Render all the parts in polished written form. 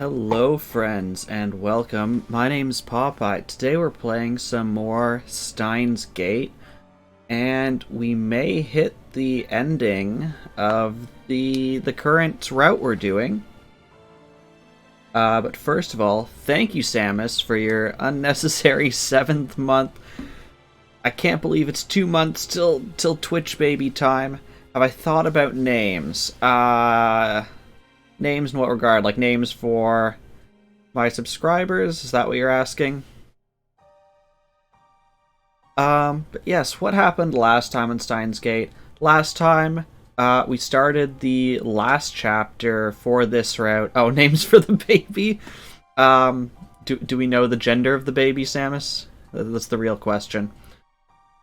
Hello friends and welcome. My name's Popeye. Today we're playing some more Steins Gate and we may hit the ending of the current route we're doing. But first of all, thank you Samus for your unnecessary 7th month. I can't believe it's 2 months till Twitch baby time. Have I thought about names? Names in what regard? Like names for my subscribers? Is that what you're asking? But yes, what happened last time in Steins Gate? Last time, we started the last chapter for this route. Oh, names for the baby? Do we know the gender of the baby, Samus? That's the real question.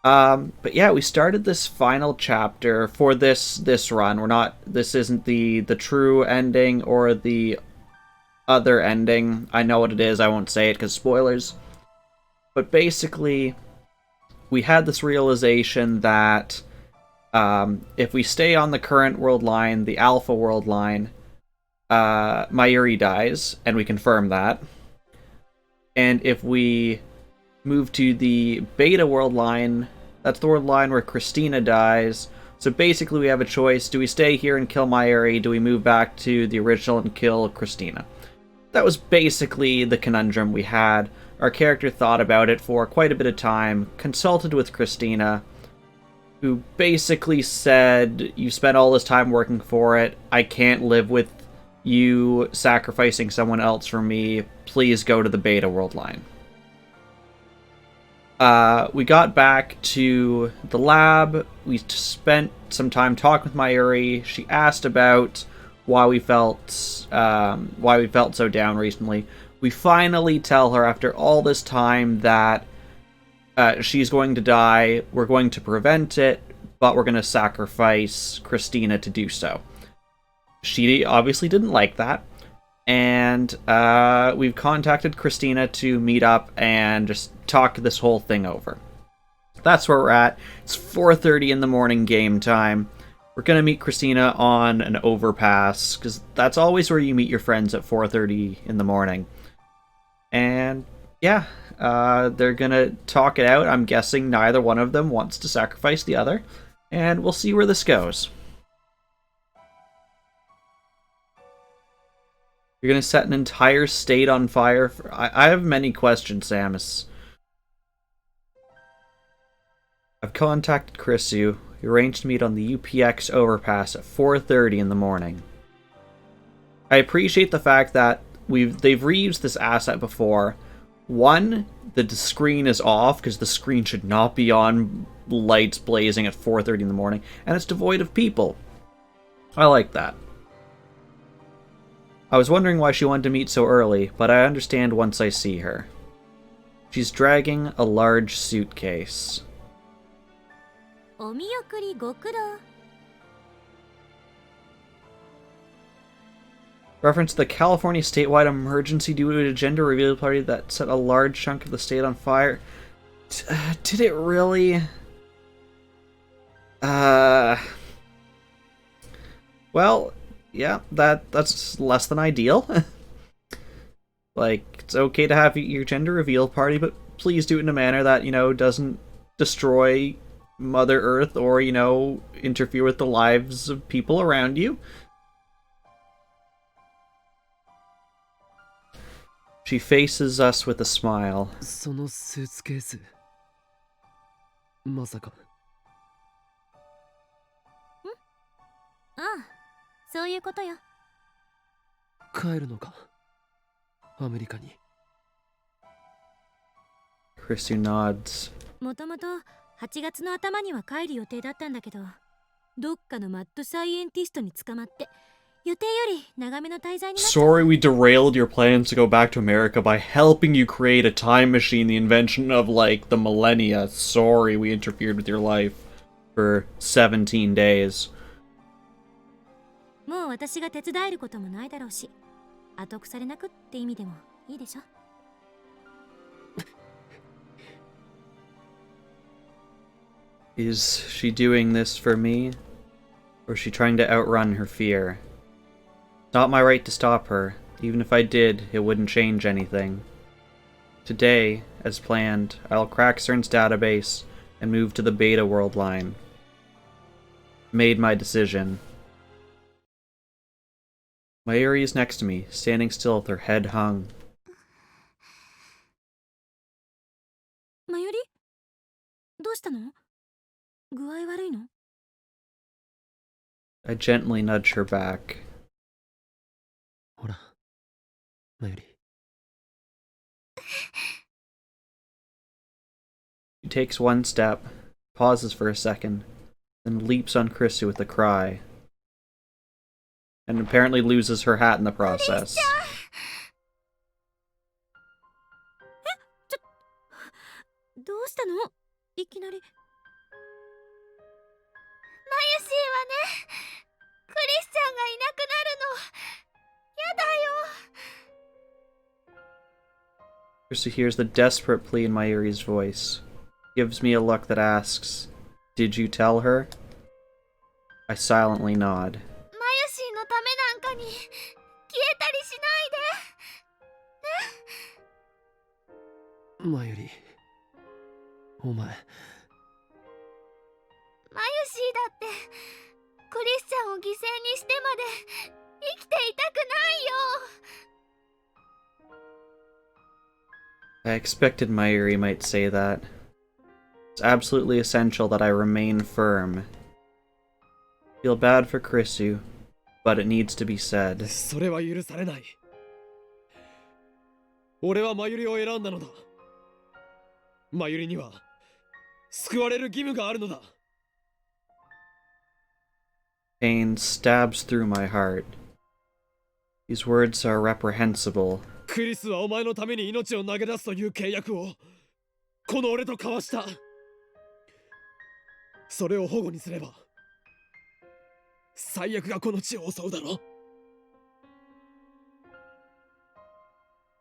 But yeah, we started this final chapter for this run. This isn't the true ending or the other ending. I know what it is. I won't say it because spoilers. But basically, we had this realization that if we stay on the current world line, the Alpha world line, Mayuri dies, and we confirm that. And if we move to the Beta world line, that's the world line where Christina dies. So basically we have a choice. Do we stay here and kill Mayuri? Do we move back to the original and kill Christina? That was basically the conundrum we had. Our character thought about it for quite a bit of time, consulted with Christina, who basically said, you spent all this time working for it, I can't live with you sacrificing someone else for me, please go to the Beta world line. We got back to the lab, we spent some time talking with Mayuri, she asked about why we felt so down recently. We finally tell her after all this time that she's going to die, we're going to prevent it, but we're going to sacrifice Christina to do so. She obviously didn't like that, and we've contacted Christina to meet up and just talk this whole thing over. That's where we're at. It's 4:30 in the morning game time. We're going to meet Christina on an overpass, because that's always where you meet your friends at 4:30 in the morning. And yeah, they're going to talk it out. I'm guessing neither one of them wants to sacrifice the other, and we'll see where this goes. You're going to set an entire state on fire? I have many questions, Samus. I've contacted Chrisu. We arranged to meet on the UPX overpass at 4:30 in the morning. I appreciate the fact that they've reused this asset before. One, the screen is off because the screen should not be on, lights blazing at 4:30 in the morning, and it's devoid of people. I like that. I was wondering why she wanted to meet so early, but I understand once I see her. She's dragging a large suitcase. Reference to the California statewide emergency due to a gender reveal party that set a large chunk of the state on fire. Did it really? Well, yeah, that's less than ideal. Like, it's okay to have your gender reveal party, but please do it in a manner that, doesn't destroy Mother Earth or, interfere with the lives of people around you. She faces us with a smile. そのスーツケースまさかああ、そういうことよ。帰るのかアメリカに。 Chrissy nods. もともと8月の頭には帰る予定だったんだけど、どっかのマッドサイエンティストに捕まって、予定より長めの滞在になっちゃった。 Sorry we derailed your plans to go back to America by helping you create a time machine, the invention of, like, the millennia. Sorry we interfered with your life for 17 days. もう私が手伝えることもないだろうし、後腐れなくって意味でもいいでしょ。Is she doing this for me? Or is she trying to outrun her fear? It's not my right to stop her. Even if I did, it wouldn't change anything. Today, as planned, I'll crack CERN's database and move to the Beta World line. Made my decision. Mayuri is next to me, standing still with her head hung. Mayuri? どうしたの？具合悪いの？ I gently nudge her back. ほら、マユリ。She takes one step, pauses for a second, then leaps on Chrissy with a cry. And apparently loses her hat in the process. どうしたの？いきなり。マユシーはね、クリスチャンがいなくなるの。やだよ。 Chrissy hears the desperate plea in Mayuri's voice. Gives me a look that asks, "Did you tell her?" I silently nod. マユシーのためなんかに消えたりしないで。ね。マユリ。お前。マユシーだってクリスチャンを犠牲にしてまで生きていたくないよ。 I expected Mayuri might say that. It's absolutely essential that I remain firm. Feel bad for Chrisu, but it needs to be said. それは許されない。俺はマユリを選んだのだ。マユリには救われる義務があるのだ。Pain stabs through my heart. These words are reprehensible. クリスはお前のために命を投げ出すという契約をこの俺と交わした。それを保護にすれば最悪がこの地を襲うだろう。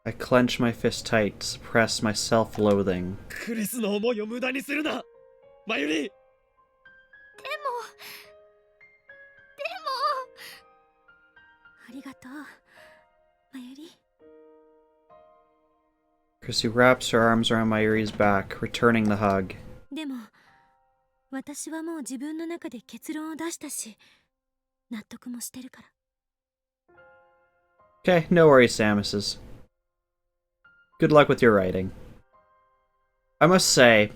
I clench my fist tight to suppress my self-loathing. クリスの思いを無駄にするな、マユリ。でもありがとう、マユリ。 Chrisu wraps her arms around Mayuri's back, returning the hug. でも私はもう自分の中で結論を出したし納得もしてるから。 Okay, no worries, Samuses. Good luck with your writing. I must say,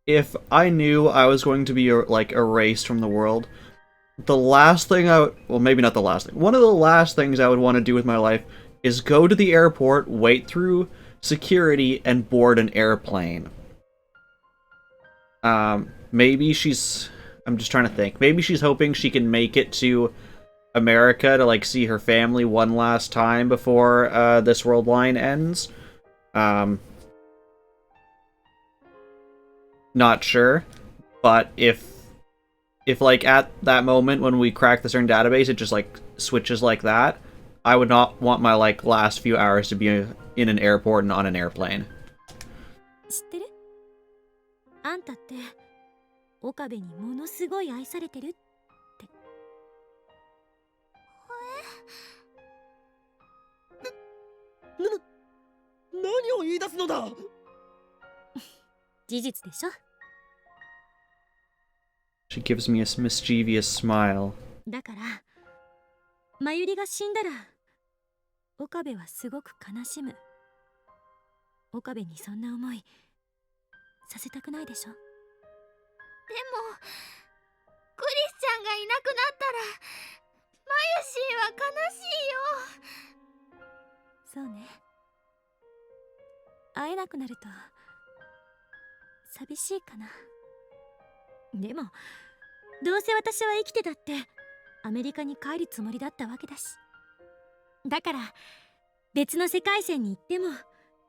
if I knew I was going to be, like, erased from the world, the last thing I would... Well, maybe not the last thing. One of the last things I would want to do with my life is go to the airport, wait through security, and board an airplane. Maybe she's... I'm just trying to think. Maybe she's hoping she can make it to America to, like, see her family one last time before, this world line ends. Not sure, but if like at that moment when we crack the CERN database, it just like switches like that, I would not want my like last few hours to be in an airport and on an airplane. 知ってる？あんたって岡部にものすごい愛されてるって。何を言い出すのだ。事実でしょ。 She gives me a mischievous smile. だからマユリが死んだら岡部はすごく悲しむ。岡部にそんな思いさせたくないでしょ。でもクリスチャンがいなくなったらマユシーは悲しいよ。そうね。会えなくなると寂しいかな。でもどうせ私は生きてたってアメリカに帰るつもりだったわけだし。だから別の世界線に行っても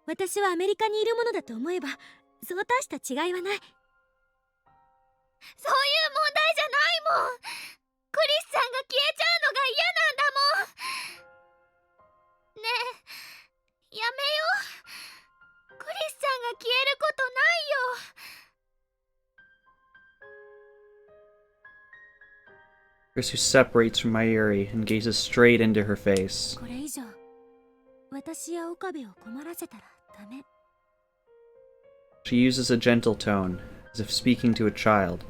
私はアメリカにいるものだと思えばそう大した違いはない。そういう問題じゃないもん。クリスチャンが消えちゃうのが嫌なんだもん。ねえ、やめよう。クリスチャンが消えることないよ。 Chrisu separates from Mayuri and gazes straight into her face. これ以上私や岡部を困らせたらダメ。 She uses a gentle tone, as if speaking to a child.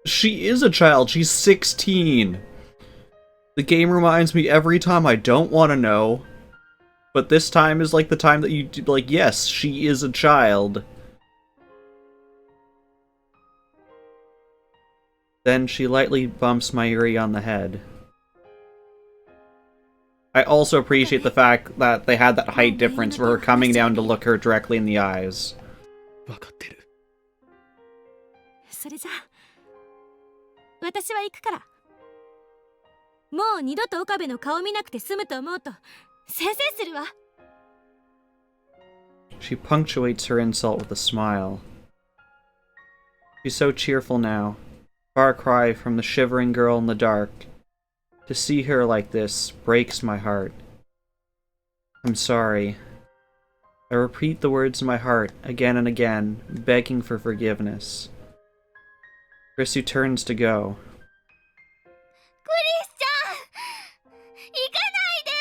She is a child, she's 16! The game reminds me every time I don't want to know. But this time is like the time that you do, like, yes, she is a child. Then she lightly bumps Mayuri on the head. I also appreciate the fact that they had that height difference for her coming down to look her directly in the eyes. 分かってる。それじゃあ私は行くから。もう二度と岡部の顔見なくて済むと思うとせいせいするわ。 She punctuates her insult with a smile. She's so cheerful now. Far cry from the shivering girl in the dark. To see her like this breaks my heart. I'm sorry. I repeat the words in my heart again and again, begging for forgiveness. Chrissy turns to go. クリスちゃん、行かないで、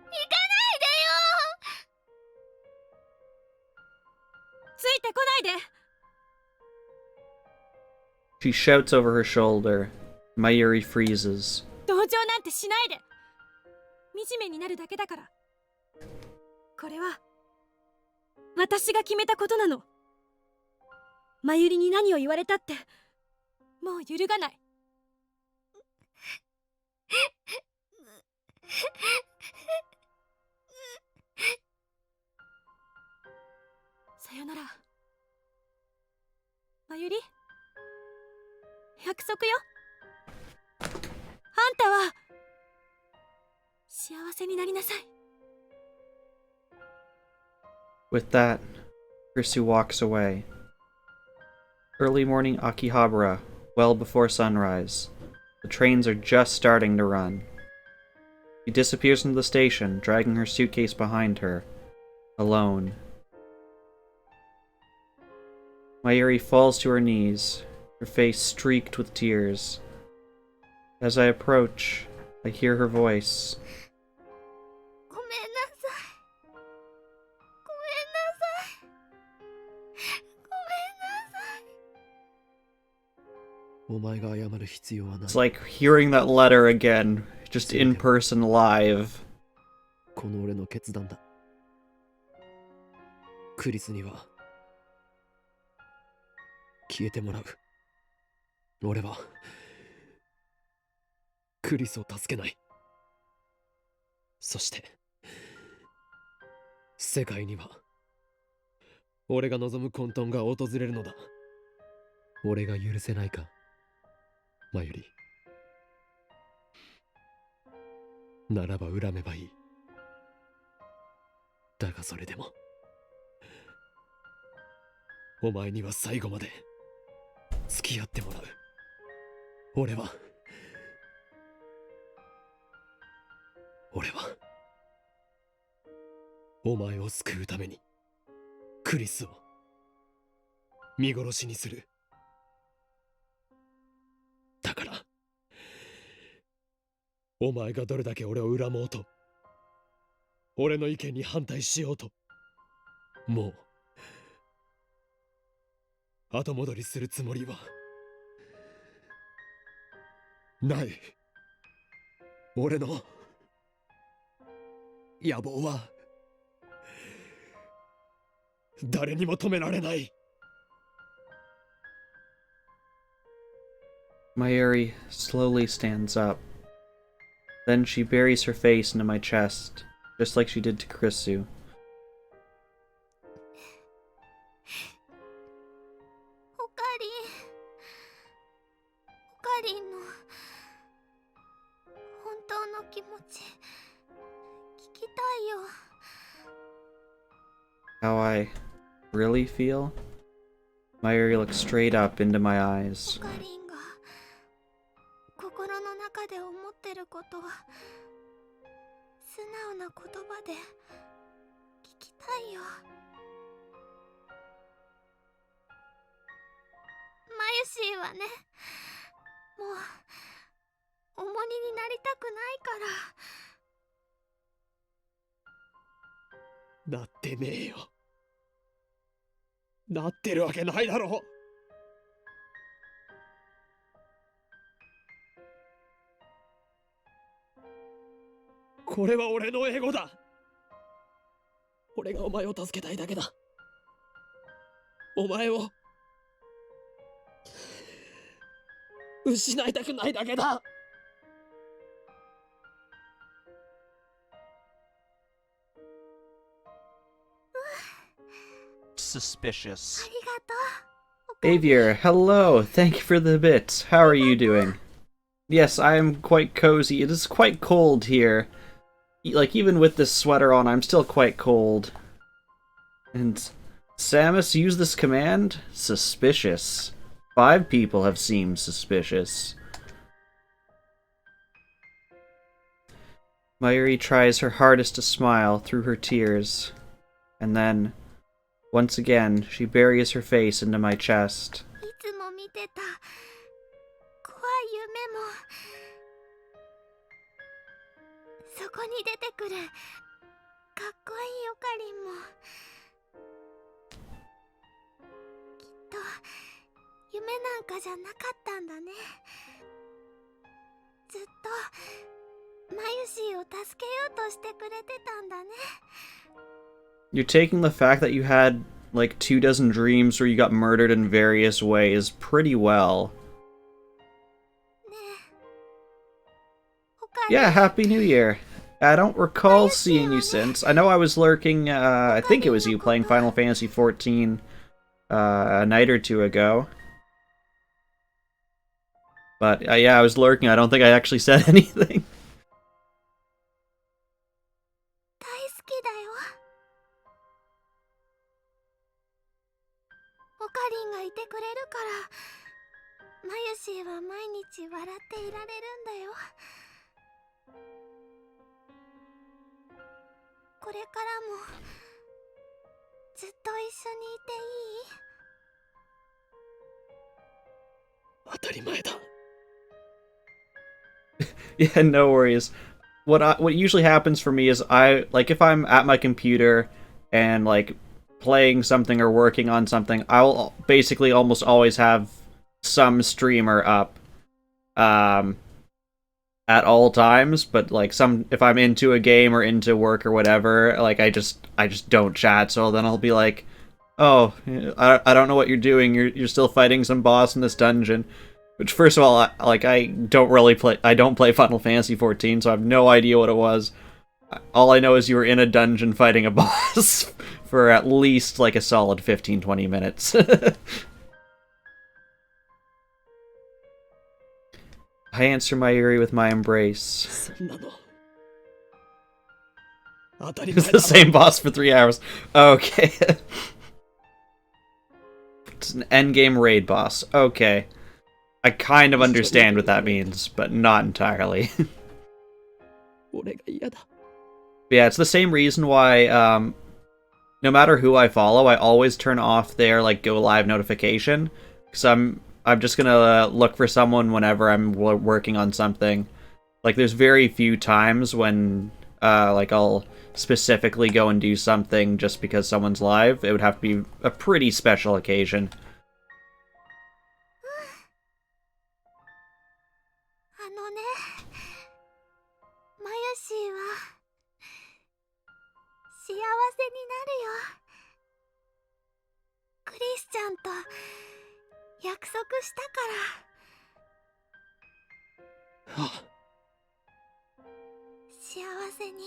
行かないでよ。ついてこないで。 She shouts over her shoulder. Mayuri freezes. 同情なんてしないで。惨めになるだけだから。これは私が決めたことなの。真由里に何を言われたってもう揺るがない。さよなら真由里、約束よ。あんたは幸せになりなさい。 With that, Chrissy walks away. Early morning Akihabara, well before sunrise. The trains are just starting to run. She disappears into the station, dragging her suitcase behind her. Alone. Mayuri falls to her knees, her face streaked with tears. As I approach, I hear her voice. ごめんなさい。ごめんなさい。ごめんなさい。お前が謝る必要はない。 It's like hearing that letter again, just in person live. この俺の決断だ。クリスには消えてもらう。俺はクリスを助けない。そして世界には俺が望む混沌が訪れるのだ。俺が許せないか、マユリ。ならば恨めばいい。だがそれでもお前には最後まで付き合ってもらう。俺はお前を救うためにクリスを見殺しにする。だからお前がどれだけ俺を恨もうと、俺の意見に反対しようと、もう後戻りするつもりはない。俺の野望は誰にも止められない。 Mayuri slowly stands up. Then she buries her face into my chest, just like she did to Krisu. オカリンの本当の気持ち聞きたいよ。 How I really feel? Mayuri looks straight up into my eyes. オカリンが心の中で思ってることは素直な言葉で聞きたいよ。マユシーはね、もう重荷になりたくないから。なってねえよ。なってるわけないだろ。これは俺のエゴだ。俺がお前を助けたいだけだ。お前を失いたくないだけだ。Suspicious. ありがとう。 Avier, hello. Thank you for the bits. How are you doing? Yes, I am quite cozy. It is quite cold here. Like, even with this sweater on, I'm still quite cold. And Samus used this command? Suspicious. 5 people have seemed suspicious. Mayuri tries her hardest to smile through her tears. And then, once again, she buries her face into my chest. いつも見てた怖い夢もそこに出てくるかっこいいオカリンもきっと夢なんかじゃなかったんだね。ずっとマユシーを助けようとしてくれてたんだね。 You're taking the fact that you had like 24 dreams where you got murdered in various ways pretty well. ねえオカリン Yeah, Happy New Year. I don't recall seeing you since. I know I was lurking, I think it was you playing Final Fantasy XIV a night or two ago. But yeah, I was lurking. I don't think I actually said anything. 大好きだよ。オカリンがいてくれるからマユシーは毎日笑っていられるんだよ。これからもずっと一緒にいていい？ 当たり前だ。Yeah, no worries. What usually happens for me is if I'm at my computer and like playing something or working on something, I'll basically almost always have some streamer up at all times, but like if I'm into a game or into work or whatever, like I just don't chat. So then I'll be like, "Oh, I don't know what you're doing. You're still fighting some boss in this dungeon." Which, first of all, I don't play Final Fantasy XIV, so I have no idea what it was. All I know is you were in a dungeon fighting a boss for at least, like, a solid 15-20 minutes. I answer Mayuri with my embrace. It's the same boss for 3 hours. Okay. It's an endgame raid boss. Okay. I kind of understand what that means, but not entirely. Yeah, it's the same reason why, no matter who I follow, I always turn off their, like, go live notification. Because I'm just gonna look for someone whenever I'm working on something. Like, there's very few times when, like, I'll specifically go and do something just because someone's live. It would have to be a pretty special occasion. マユシーは幸せになるよ。クリスちゃんと約束したから幸せに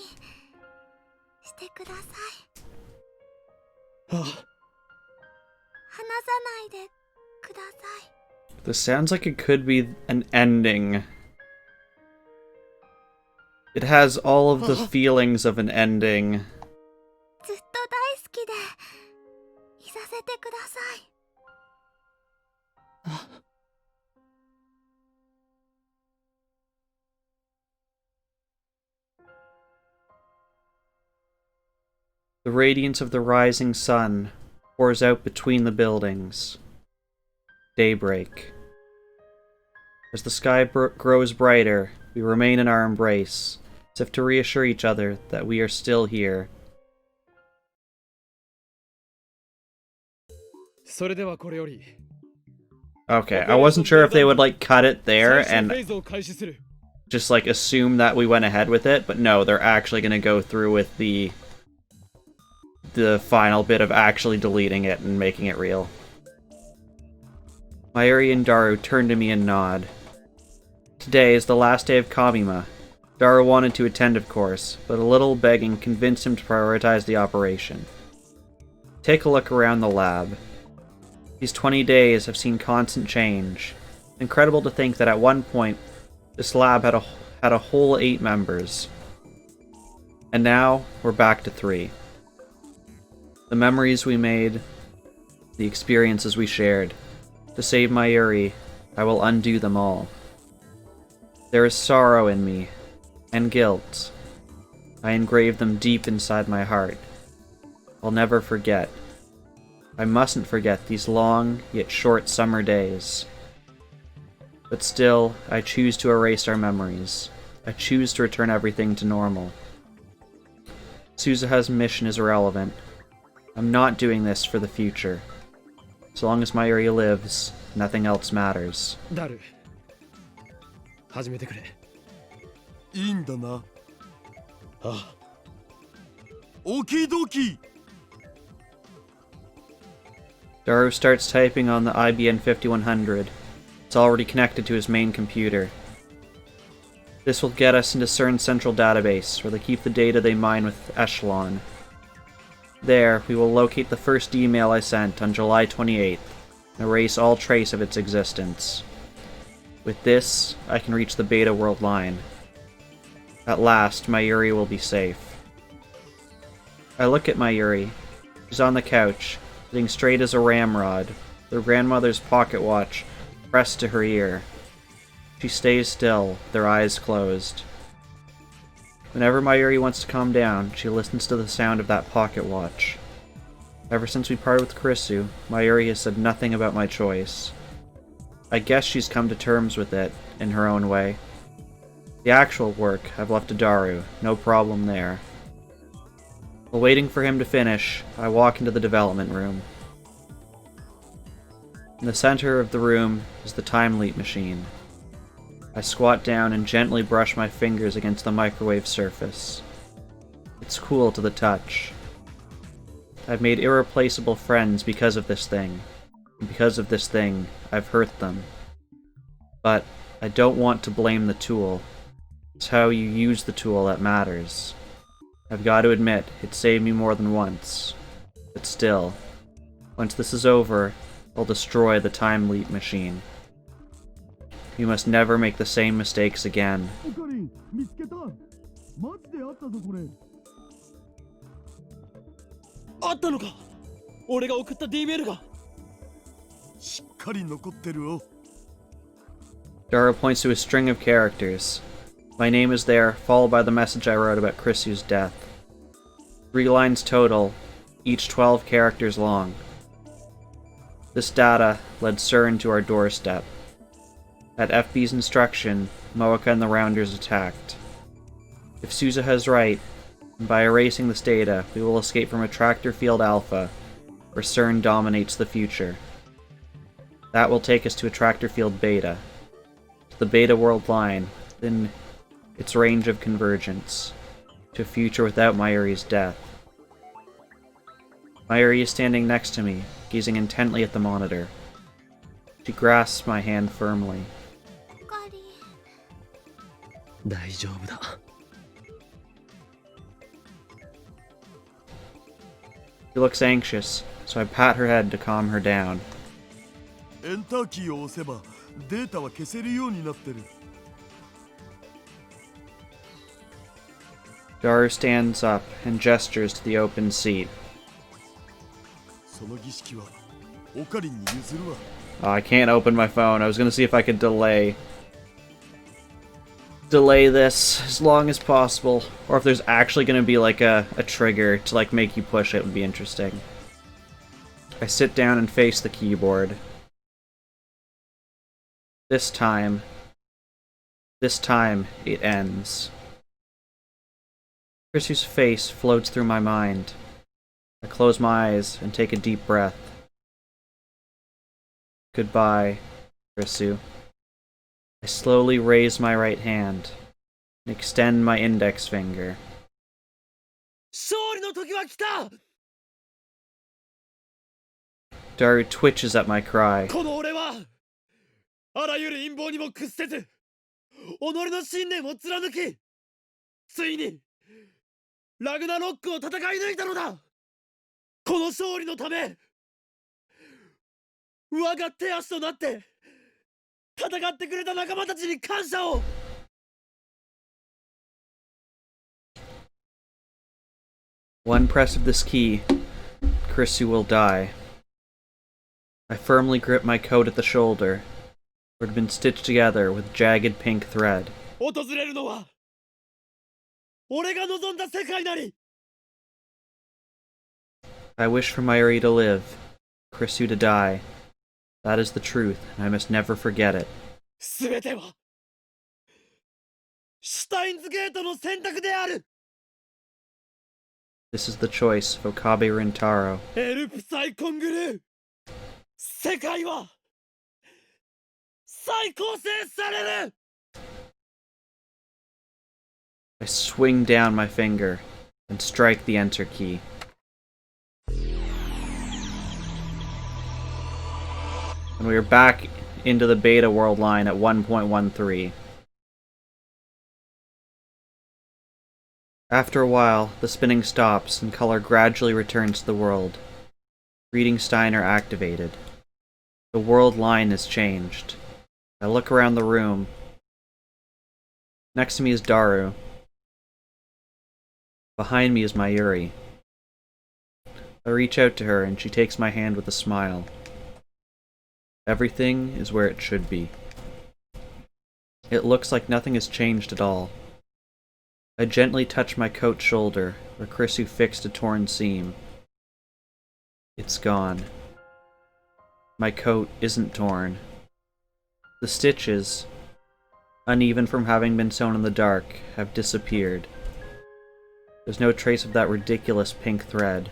してください。離さないでください。 This sounds like it could be an ending. It has all of the feelings of an ending. ずっと大好きでいさせてください。 The radiance of the rising sun pours out between the buildings. Daybreak. As the sky grows brighter, we remain in our embrace, as if to reassure each other that we are still here. それではこれより Okay, I wasn't sure if they would, like, cut it there 最終 and フェーズを開始する just, like, assume that we went ahead with it, but no, they're actually gonna go through with the final bit of actually deleting it and making it real. Mayuri and Daru turn to me and nod. Today is the last day of Kamima. Daru wanted to attend, of course, but a little begging convinced him to prioritize the operation. Take a look around the lab. These 20 days have seen constant change. Incredible to think that at one point, this lab had a whole 8 members. And now, we're back to 3. The memories we made, the experiences we shared. To save Mayuri, I will undo them all. There is sorrow in me, and guilt. I engrave them deep inside my heart. I'll never forget. I mustn't forget these long, yet short summer days. But still, I choose to erase our memories. I choose to return everything to normal. Suzuha's mission is irrelevant. I'm not doing this for the future. As long as Mayuri lives, nothing else matters. ダル始めてくれいいんだな。ああオキドキ。 Daru starts typing on the IBM 5100. It's already connected to his main computer. This will get us into CERN's central database, where they keep the data they mine with Echelon. There, we will locate the first email I sent on July 28th, and erase all trace of its existence. With this, I can reach the Beta World line. At last, Mayuri will be safe. I look at Mayuri. She's on the couch, sitting straight as a ramrod, with her grandmother's pocket watch pressed to her ear. She stays still, with her eyes closed. Whenever Mayuri wants to calm down, she listens to the sound of that pocket watch. Ever since we parted with Kurisu, Mayuri has said nothing about my choice. I guess she's come to terms with it, in her own way. The actual work I've left to Daru, no problem there. While waiting for him to finish, I walk into the development room. In the center of the room is the time leap machine. I squat down and gently brush my fingers against the microwave surface. It's cool to the touch. I've made irreplaceable friends because of this thing. And because of this thing, I've hurt them. But I don't want to blame the tool. It's how you use the tool that matters. I've got to admit, it saved me more than once. But still, once this is over, I'll destroy the time leap machine. You must never make the same mistakes again. オカリン見つけた。マジであったぞこれ。あったのか俺が送った D メールがしっかり残ってるよ。 Daru points to a string of characters. My name is there, followed by the message I wrote about Kurisu's death. 3 lines total, each 12 characters long. This data led CERN to our doorstep. At FB's instruction, Moeka and the Rounders attacked. If Suzuha is right, by erasing this data, we will escape from Attractor Field Alpha, where CERN dominates the future. That will take us to Attractor Field Beta, to the Beta World line, within its range of convergence, to a future without Mayuri's death. Mayuri is standing next to me, gazing intently at the monitor. She grasps my hand firmly. おかり大丈夫だ She looks anxious, so I pat her head to calm her down. エンターキーを押せばデータは消せるようになってる。 Daru stands up and gestures to the open seat. その儀式はオカリンに譲るわ。 Oh, I can't open my phone. I was gonna see if I could delay this as long as possible, or if there's actually gonna be like a trigger to like make you push it would be interesting. I sit down and face the keyboard. This time it ends. Kurisu's face floats through my mind. I close my eyes and take a deep breath. Goodbye, Krisu. I slowly raise my right hand and extend my index finger. 勝利の時は来た Daru twitches at my cry. この俺はあらゆる陰謀にも屈せず己の信念を貫きついにラグナロックを戦い抜いたのだこの勝利のため我が手足となって戦ってくれた仲間たちに感謝を One press of this key, Krisu will die. I firmly grip my coat at the shoulder, where it had been stitched together with jagged pink thread. 訪れるのは俺が望んだ世界なり I wish for Mayuri to live, Krisu to die. That is the truth, and I must never forget it. すべてはシュタインズゲートの選択である This is the choice of Okabe Rintaro. エルプサイコングルー世界は再構成される I swing down my finger and strike the enter key. And we are back into the beta world line at 1.13. After a while, the spinning stops and color gradually returns to the world. Reading Steiner activated. The world line has changed. I look around the room. Next to me is Daru. Behind me is Mayuri. I reach out to her and she takes my hand with a smile. Everything is where it should be. It looks like nothing has changed at all. I gently touch my coat shoulder, where Krisu fixed a torn seam. It's gone. My coat isn't torn. The stitches, uneven from having been sewn in the dark, have disappeared. There's no trace of that ridiculous pink thread.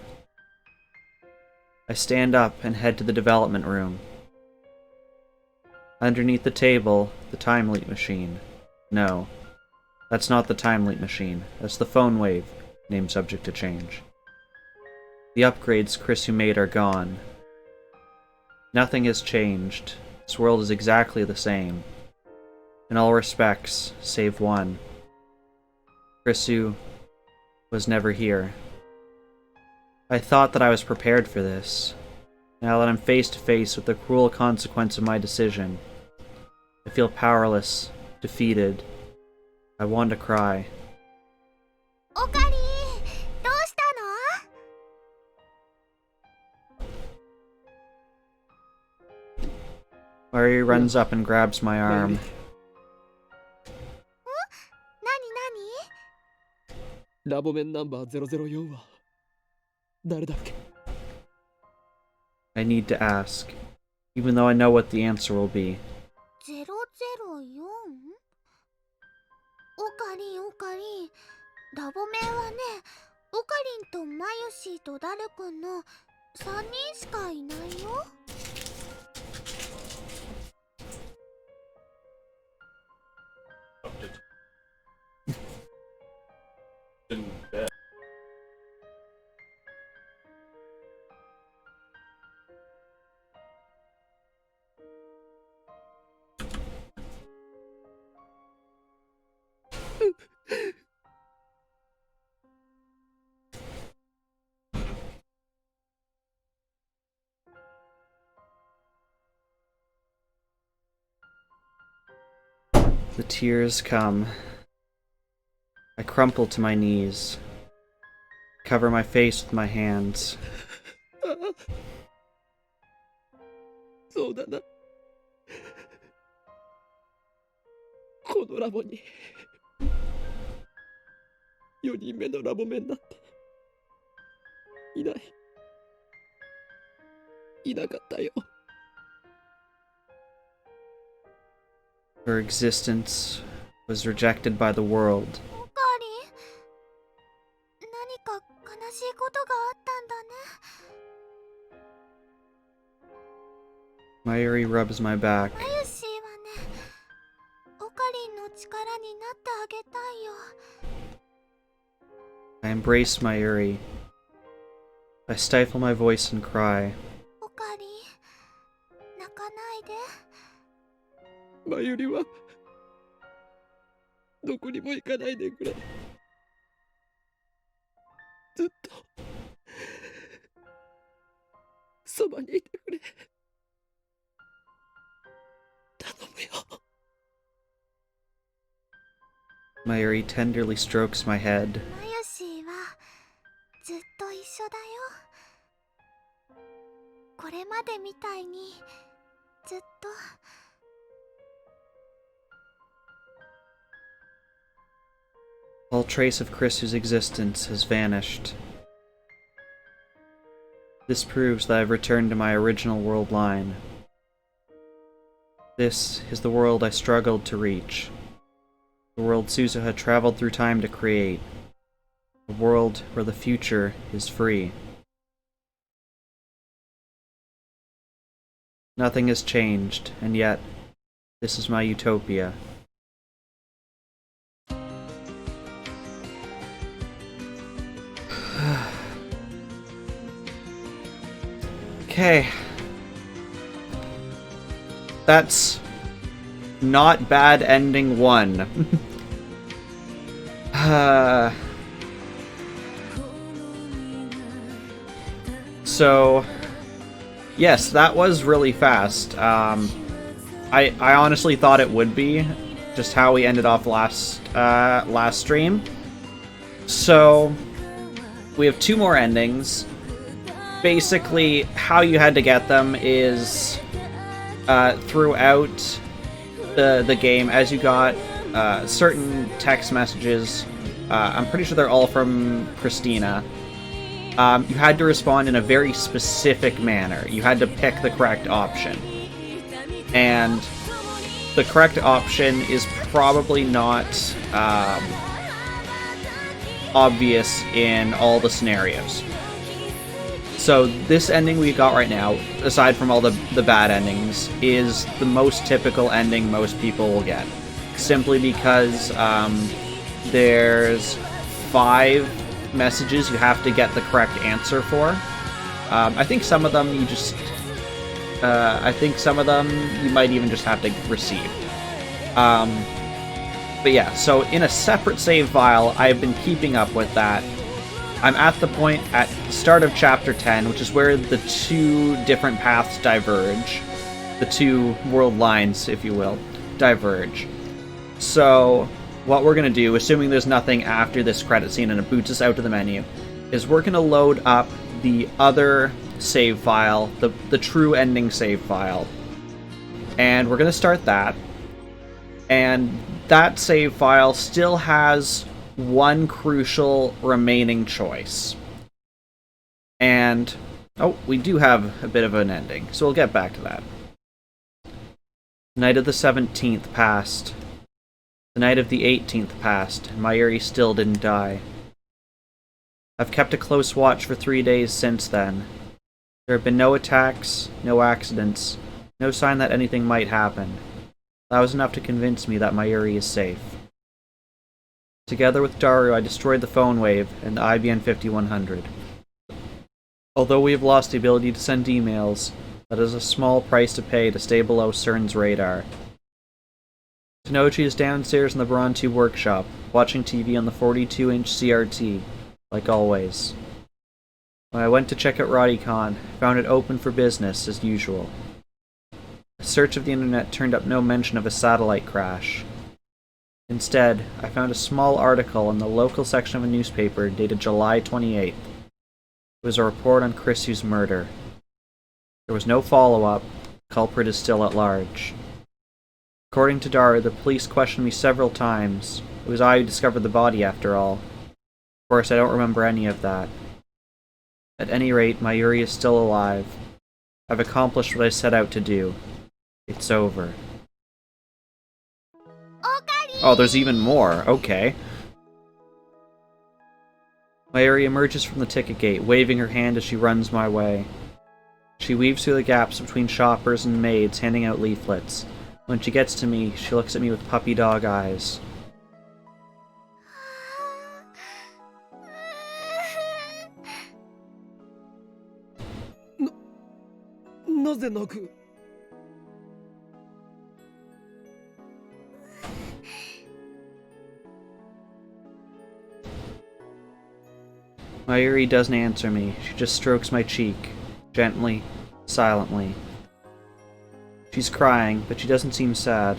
I stand up and head to the development room. Underneath the table, the time leap machine. No. That's not the time leap machine. That's the phone wave, name subject to change. The upgrades Krisu made are gone. Nothing has changed. This world is exactly the same. In all respects, save one. Krisu was never here. I thought that I was prepared for this. Now that I'm face to face with the cruel consequence of my decision, I feel powerless, defeated. I want to cry. おかり、どうしたの Mayuri runs up and grabs my arm. なにラボメンナンバー004は誰だっけ I need to ask, even though I know what the answer will be. 004? おかりんおかりん、ラボメンはね、おかりんとマユシーとダルくんの3人しかいないよ。The tears come. I crumple to my knees, cover my face with my hands. そうだなこのラボに4人目のラボメンなんていなかったよ Her existence was rejected by the world. おかりん、何か悲しいことがあったんだね。Mayuri rubs my back. マユシーはね、オカリンの力になってあげたいよ。 I embrace Mayuri. I stifle my voice and cry. オカリン、泣かないで。マユリはどこにも行かないでくれ。ずっとそばにいてくれ。頼むよ。 Mayuri tenderly strokes my head. マユシーはずっと一緒だよ。これまでみたいにずっと。 All trace of Chris's existence has vanished. This proves that I've returned to my original world line. This is the world I struggled to reach. The world Suzuha traveled through time to create. A world where the future is free. Nothing has changed, and yet, this is my utopia. Okay. That's not bad ending 1. So, yes, that was really fast. I honestly thought it would be, just how we ended off last stream. So, we have 2 more endings. Basically, how you had to get them is throughout the game, as you got certain text messages. I'm pretty sure they're all from Christina. You had to respond in a very specific manner. You had to pick the correct option. And the correct option is probably not obvious in all the scenarios. So this ending we got right now, aside from all the bad endings, is the most typical ending most people will get. Simply because there's 5 messages you have to get the correct answer for. I think some of them you just... I think some of them you might even just have to receive. But yeah, so in a separate save file, I've been keeping up with that. I'm at the point at the start of Chapter 10, which is where the 2 different paths diverge. The 2 world lines, if you will, diverge. So, what we're going to do, assuming there's nothing after this credit scene and it boots us out to the menu, is we're going to load up the other save file, the true ending save file. And we're going to start that. And that save file still has 1 crucial remaining choice. And, oh, we do have a bit of an ending, so we'll get back to that. The night of the 17th passed. The night of the 18th passed, and Mayuri still didn't die. I've kept a close watch for 3 days since then. There have been no attacks, no accidents, no sign that anything might happen. That was enough to convince me that Mayuri is safe. Together with Daru, I destroyed the phone wave and the IBN 5100. Although we have lost the ability to send emails, that is a small price to pay to stay below CERN's radar. Tenochi is downstairs in the Bronte workshop, watching TV on the 42-inch CRT, like always. When I went to check out Rodicon, I found it open for business, as usual. A search of the internet turned up no mention of a satellite crash. Instead, I found a small article in the local section of a newspaper dated July 28th. It was a report on Chrissy's murder. There was no follow-up. The culprit is still at large. According to Daru, the police questioned me several times. It was I who discovered the body, after all. Of course, I don't remember any of that. At any rate, Mayuri is still alive. I've accomplished what I set out to do. It's over. Oh, there's even more. Okay. Mayuri emerges from the ticket gate, waving her hand as she runs my way. She weaves through the gaps between shoppers and maids handing out leaflets. When she gets to me, she looks at me with puppy dog eyes. なぜ泣く？ Mayuri doesn't answer me. She just strokes my cheek, gently, silently. She's crying, but she doesn't seem sad.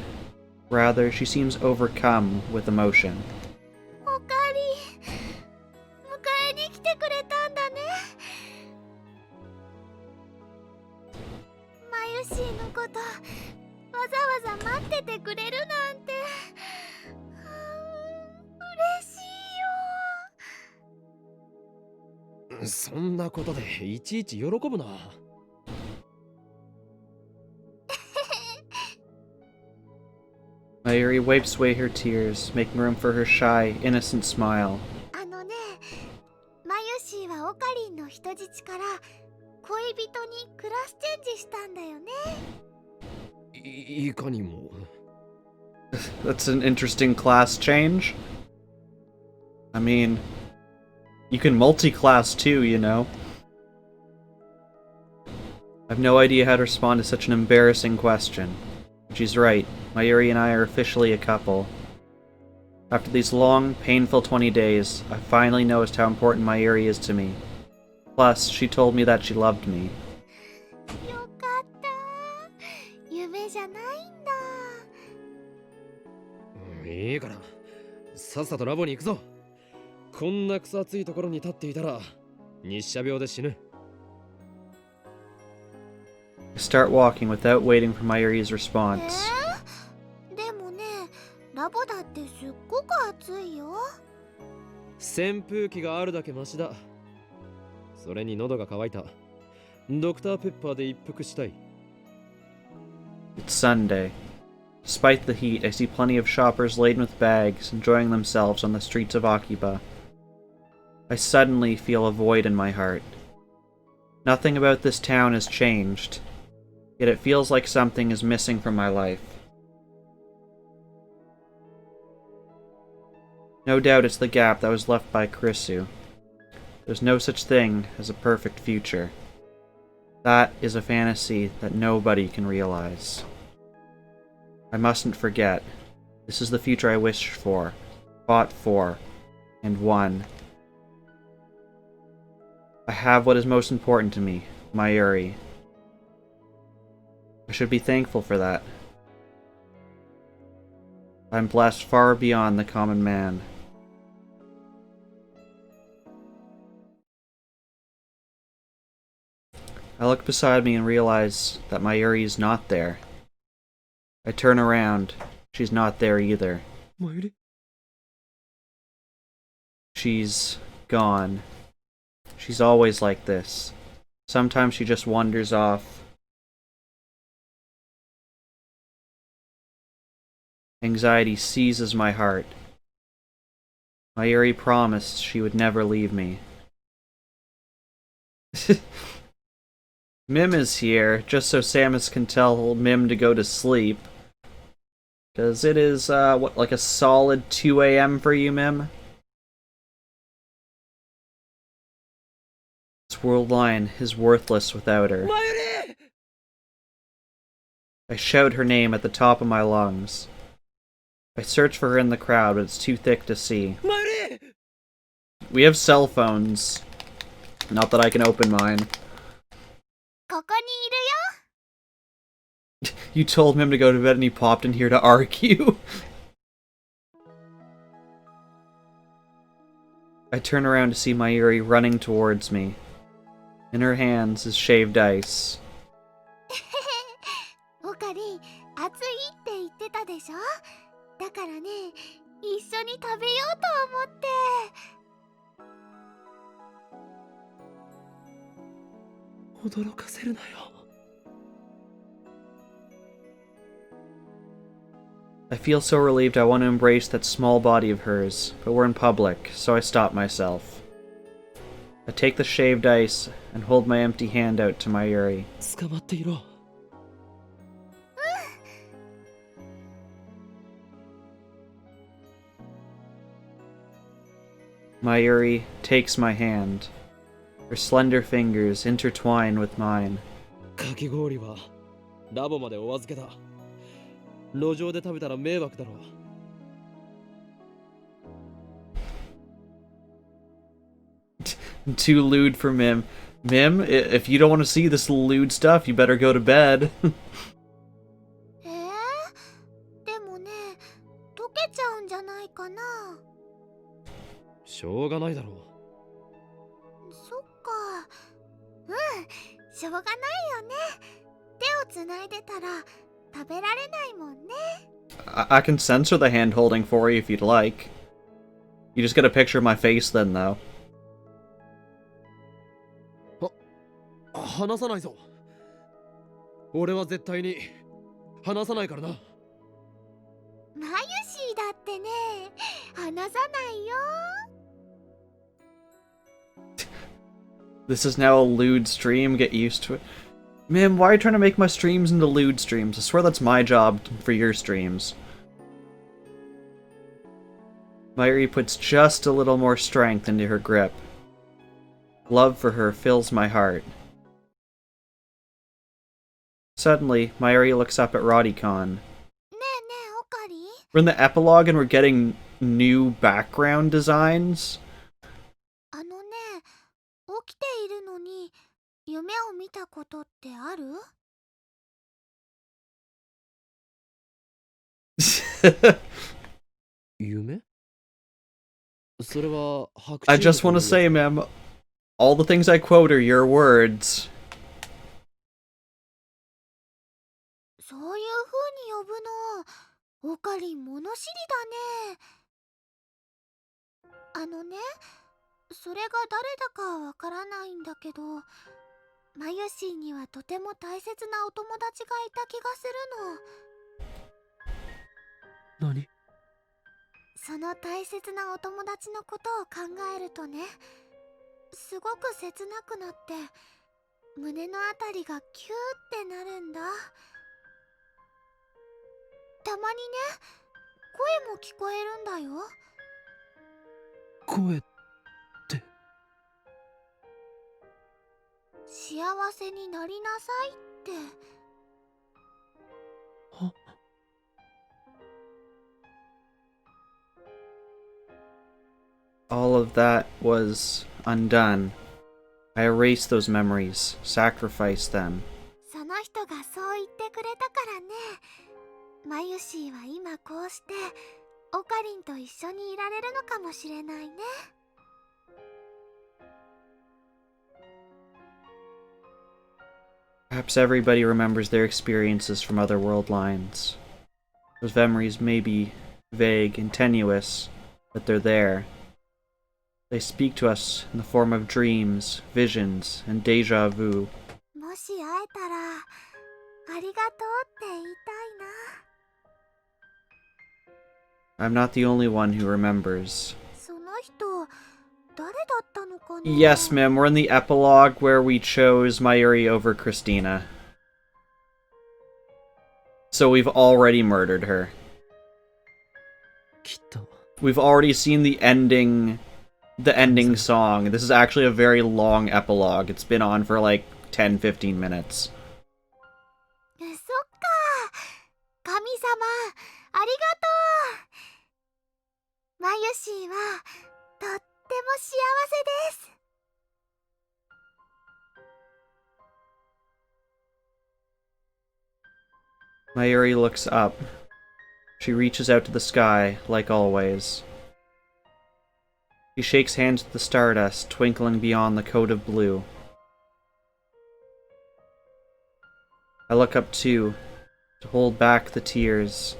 Rather, she seems overcome with emotion. おかり、迎えに来てくれたんだね。マユシーのこと、わざわざ待っててくれるなんて、嬉しいよ。そんなことでいちいち喜ぶな。Mayuri wipes away her tears, making room for her shy, innocent smile. あのね、マユシーはオカリンの人質から恋人にクラスチェンジしたんだよね。いかにも。That's an interesting class change. I mean, you can multi-class too, you know. I have no idea how to respond to such an embarrassing question. She's right. Mayuri and I are officially a couple. After these long, painful 20 days, I finally noticed how important Mayuri is to me. Plus, she told me that she loved me. よかった。夢じゃないんだ。いいから、さっさとラボに行くぞ。こんな草厚いところに立っていたら、日射病で死ぬ。I start walking without waiting for Mayuri's response. でもね、ラボだってすっごく暑いよ。扇風機があるだけマシだ。それに喉が渇いた。ドクターペッパーで一服したい。It's Sunday. Despite the heat, I see plenty of shoppers laden with bags, enjoying themselves on the streets of Akiba. I suddenly feel a void in my heart. Nothing about this town has changed, yet it feels like something is missing from my life. No doubt it's the gap that was left by Krisu. There's no such thing as a perfect future. That is a fantasy that nobody can realize. I mustn't forget. This is the future I wished for, fought for, and won. I have what is most important to me, Mayuri. I should be thankful for that. I'm blessed far beyond the common man. I look beside me and realize that Mayuri is not there. I turn around. She's not there either. Mayuri? She's gone. She's always like this. Sometimes she just wanders off. Anxiety seizes my heart. Mayuri promised she would never leave me. Mim is here, just so Samus can tell Mim to go to sleep. Because it is, like a solid 2 a.m. for you, Mim? This world line is worthless without her. Mayuri! I shout her name at the top of my lungs. I search for her in the crowd, but it's too thick to see. Mayuri! We have cell phones. Not that I can open mine. ここにいるよ。 You told him to go to bed and he popped in here to argue. I turn around to see Mayuri running towards me. In her hands is shaved ice. オカリン、暑いって言ってたでしょ。だからね、一緒に食べようと思って。驚かせるなよ。I feel so relieved I want to embrace that small body of hers, but we're in public, so I stop myself. I take the shaved ice and hold my empty hand out to Mayuri. 捕まっていろ。Mayuri takes my hand. Her slender fingers intertwine with mine. かき氷はラボまでお預けだ。路上で食べたら迷惑だろう。Too lewd for Mim. Mim, if you don't want to see this lewd stuff, you better go to bed. でもね、溶けちゃうんじゃないかな。しょうがないだろう。そっか。しょうがないよね。手をつないでたら食べられないもんね。I can censor the hand holding for you if you'd like. You just get a picture of my face then, though. 離さないぞ。俺は絶対に離さないからな。マユシーだってね、離さないよ。This is now a lewd stream, get used to it. Mim, why are you trying to make my streams into lewd streams? I swear that's my job for your streams. Mayuri puts just a little more strength into her grip. Love for her fills my heart. Suddenly, Mayuri looks up at Rodicon. We're in the epilogue and we're getting new background designs. あのね、起きているのに夢を見たことってある？夢？それは白昼 I just want to say, ma'am, all the things I quote are your words. そういう風に呼ぶの、オカリン物知りだね。あのね、それが誰だかわからないんだけど、マユシーにはとても大切なお友達がいた気がするの。何？その大切なお友達のことを考えるとね、すごく切なくなって胸のあたりがキューってなるんだ。たまにね、声も聞こえるんだよ。声って？幸せになりなさいって。は？All of that was undone. I erased those memories, sacrificed them. その人がそう言ってくれたからね。マユシーは今こうしてオカリンと一緒にいられるのかもしれないね。Perhaps everybody remembers their experiences from other world lines. Those memories may be vague and tenuous, but they're there. They speak to us in the form of dreams, visions, and déjà vu. もし会えたらありがとうって言いたいな。I'm not the only one who remembers. その人誰だったのかな。 Yes, ma'am, we're in the epilogue where we chose Mayuri over Christina. So we've already murdered her. きっと。We've already seen the ending song. This is actually a very long epilogue. It's been on for like 10-15 minutes. そっか、神様ありがとう。マユシーはとっても幸せです。Mayuri looks up. She reaches out to the sky, like always. She shakes hands with the stardust twinkling beyond the coat of blue. I look up too, to hold back the tears.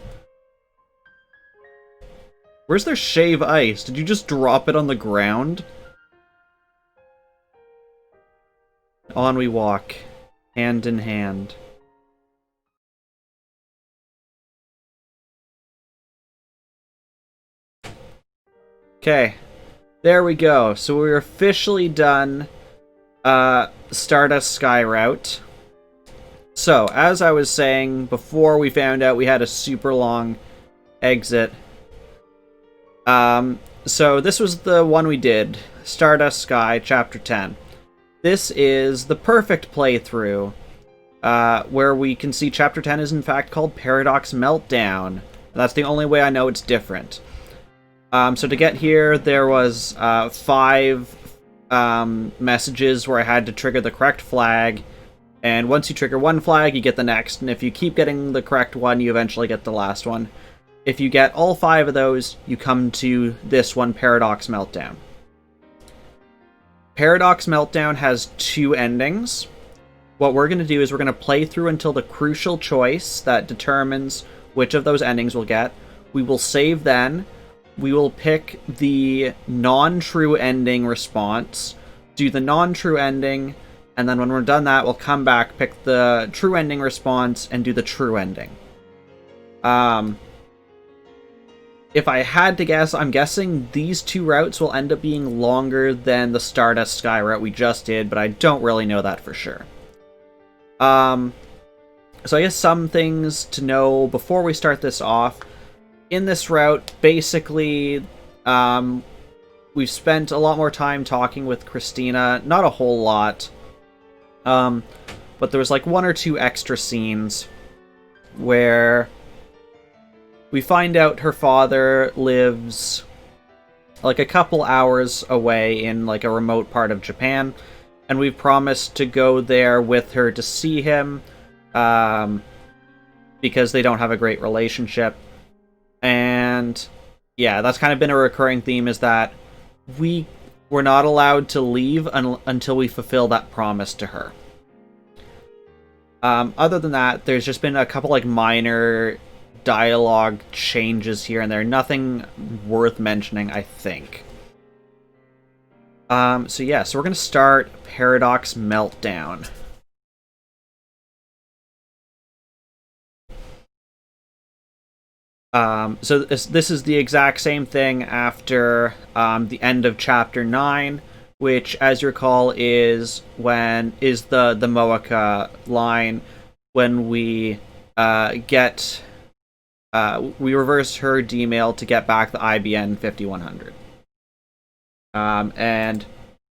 Where's their shave ice? Did you just drop it on the ground? On we walk, hand in hand. Okay. There we go. So we're officially done Stardust Sky route. So, as I was saying, before we found out we had a super long exit. So this was the one we did. Stardust Sky, Chapter 10. This is the perfect playthrough, where we can see Chapter 10 is in fact called Paradox Meltdown. And that's the only way I know it's different. So to get here, there was 5 messages where I had to trigger the correct flag. And once you trigger one flag, you get the next. And if you keep getting the correct one, you eventually get the last one. If you get all 5 of those, you come to this one, Paradox Meltdown. Paradox Meltdown has 2 endings. What we're going to do is we're going to play through until the crucial choice that determines which of those endings we'll get. We will save then. We will pick the non-true ending response, do the non-true ending, and then when we're done that, we'll come back, pick the true ending response, and do the true ending. If I had to guess, I'm guessing these 2 routes will end up being longer than the Stardust Sky route we just did, but I don't really know that for sure. So I guess some things to know before we start this off. In this route, basically, we've spent a lot more time talking with Christina. Not a whole lot. But there was like 1 or 2 extra scenes where we find out her father lives like a couple hours away in like a remote part of Japan, and we've promised to go there with her to see him, because they don't have a great relationship. And yeah, that's kind of been a recurring theme, is that we're not allowed to leave until we fulfill that promise to her. Other than that, there's just been a couple like minor dialogue changes here and there. Nothing worth mentioning, I think. So yeah, so we're going to start Paradox Meltdown. So this is the exact same thing after the end of Chapter 9, which, as you recall, is the Moeka line when we we reverse her D-mail to get back the IBN 5100. And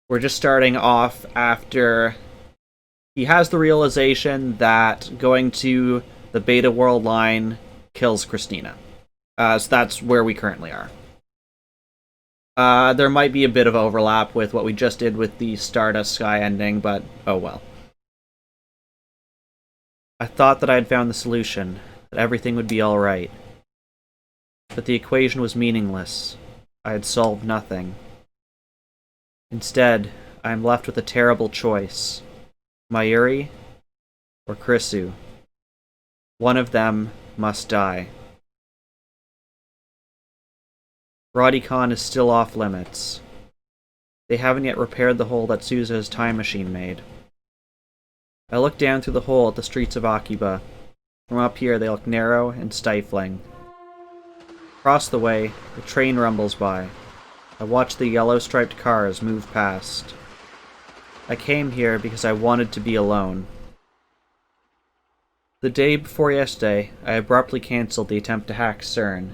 we're just starting off after he has the realization that going to the Beta World line kills Christina. So that's where we currently are. There might be a bit of overlap with what we just did with the Stardust Sky ending, but oh well. I thought that I had found the solution, that everything would be alright. But the equation was meaningless. I had solved nothing. Instead, I am left with a terrible choice. Mayuri or Krisu. One of them must die. Roddy-Con is still off limits. They haven't yet repaired the hole that Souza's time machine made. I look down through the hole at the streets of Akiba. From up here they look narrow and stifling. Across the way, a train rumbles by. I watch the yellow-striped cars move past. I came here because I wanted to be alone. The day before yesterday, I abruptly cancelled the attempt to hack CERN.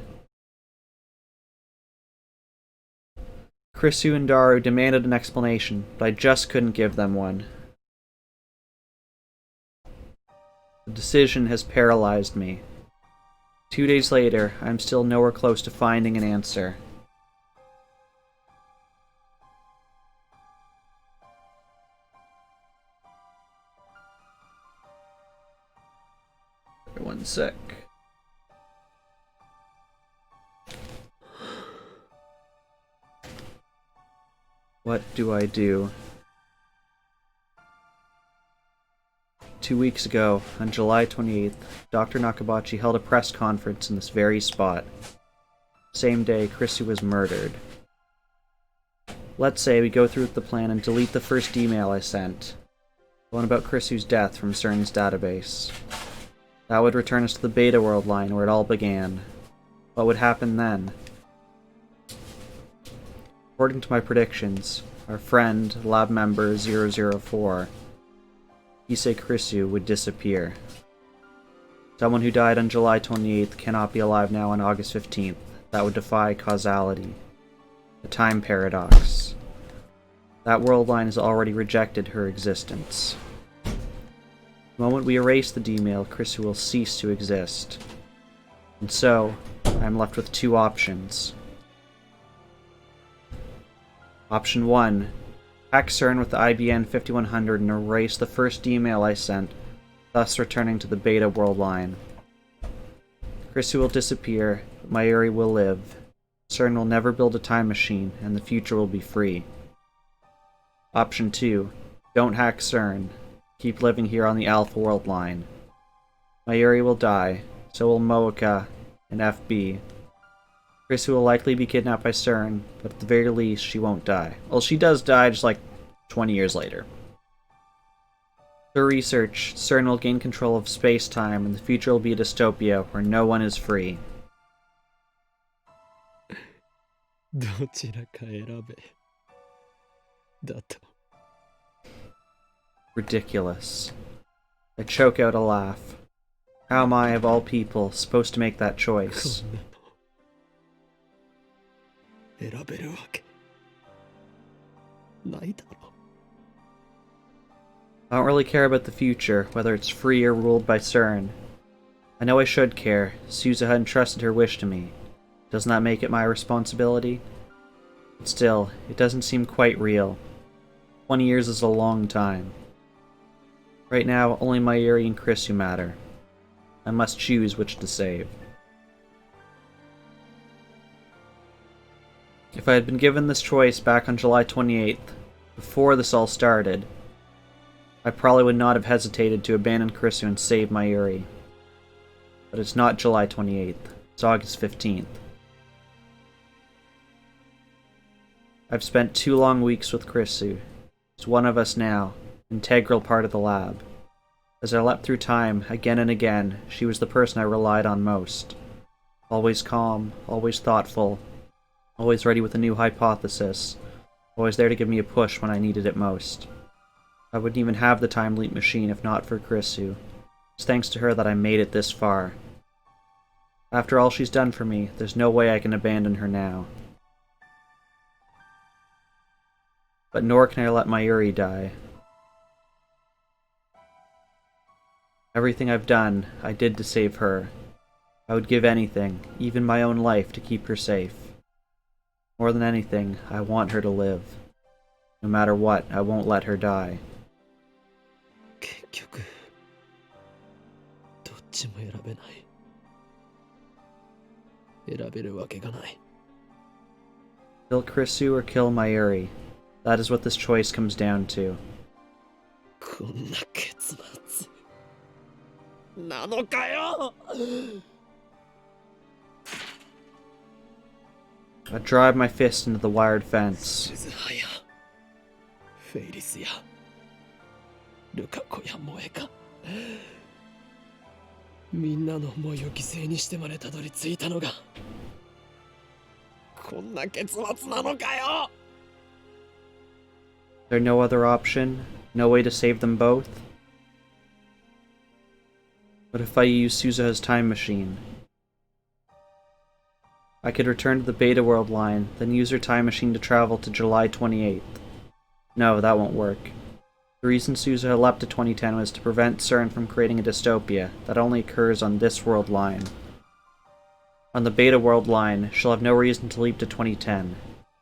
Krisu and Daru demanded an explanation, but I just couldn't give them one. The decision has paralyzed me. 2 days later, I'm still nowhere close to finding an answer. One sec. What do I do? 2 weeks ago, on July 28th, Dr. Nakabachi held a press conference in this very spot. Same day, Krisu was murdered. Let's say we go through with the plan and delete the first email I sent. The one about Krisu's death from CERN's database. That would return us to the Beta World line where it all began. What would happen then? According to my predictions, our friend, lab member 004, Issei Krisu, would disappear. Someone who died on July 28th cannot be alive now on August 15th. That would defy causality. A time paradox. That world line has already rejected her existence. The moment we erase the D-mail, Krisu will cease to exist. And so, I am left with two options. Option 1. Hack CERN with the IBN 5100 and erase the first email I sent, thus returning to the beta world line. Krisu will disappear, but Mayuri will live. CERN will never build a time machine, and the future will be free. Option 2. Don't hack CERN. Keep living here on the Alpha world line. Mayuri will die, so will Moeka and FB. Krisu will likely be kidnapped by CERN, but at the very least, she won't die. Well, she does die just like 20 years later. Through research, CERN will gain control of space-time, and the future will be a dystopia where no one is free. どちらか選べ。だと。 Ridiculous. I choke out a laugh. How am I, of all people, supposed to make that choice? 選べるわけないだろ。 I don't really care about the future, whether it's free or ruled by CERN. I know I should care. Suzuha entrusted her wish to me. Doesn't that make it my responsibility? But still, it doesn't seem quite real. 20 years is a long time. Right now, only Mayuri and Krisu matter. I must choose which to save. If I had been given this choice back on July 28th, before this all started, I probably would not have hesitated to abandon Krisu and save Mayuri. But it's not July 28th, it's August 15th. I've spent 2 long weeks with Krisu. She's one of us now, integral part of the lab. As I leapt through time, again and again, she was the person I relied on most. Always calm, always thoughtful, always ready with a new hypothesis, always there to give me a push when I needed it most. I wouldn't even have the time leap machine if not for Krisu. It's thanks to her that I made it this far. After all she's done for me, there's no way I can abandon her now. But nor can I let Mayuri die. Everything I've done, I did to save her. I would give anything, even my own life, to keep her safe. More than anything, I want her to live. No matter what, I won't let her die. 結局どっちも選べない。選べるわけがない。 Kill Krisu or kill Mayuri. That is what this choice comes down to. こんな結末なのかよ。 I drive my fist into the wired fence. 鈴葉やフェイリスやルカ子や萌えかみんなの思いを犠牲にしてまでたどり着いたのがこんな結末なのかよ。 Is there no other option? No way to save them both? What if I use Suzuha's time machine? I could return to the Beta World line, then use her time machine to travel to July 28th. No, that won't work. The reason Suzuha leapt to 2010 was to prevent CERN from creating a dystopia that only occurs on this world line. On the Beta World line, she'll have no reason to leap to 2010.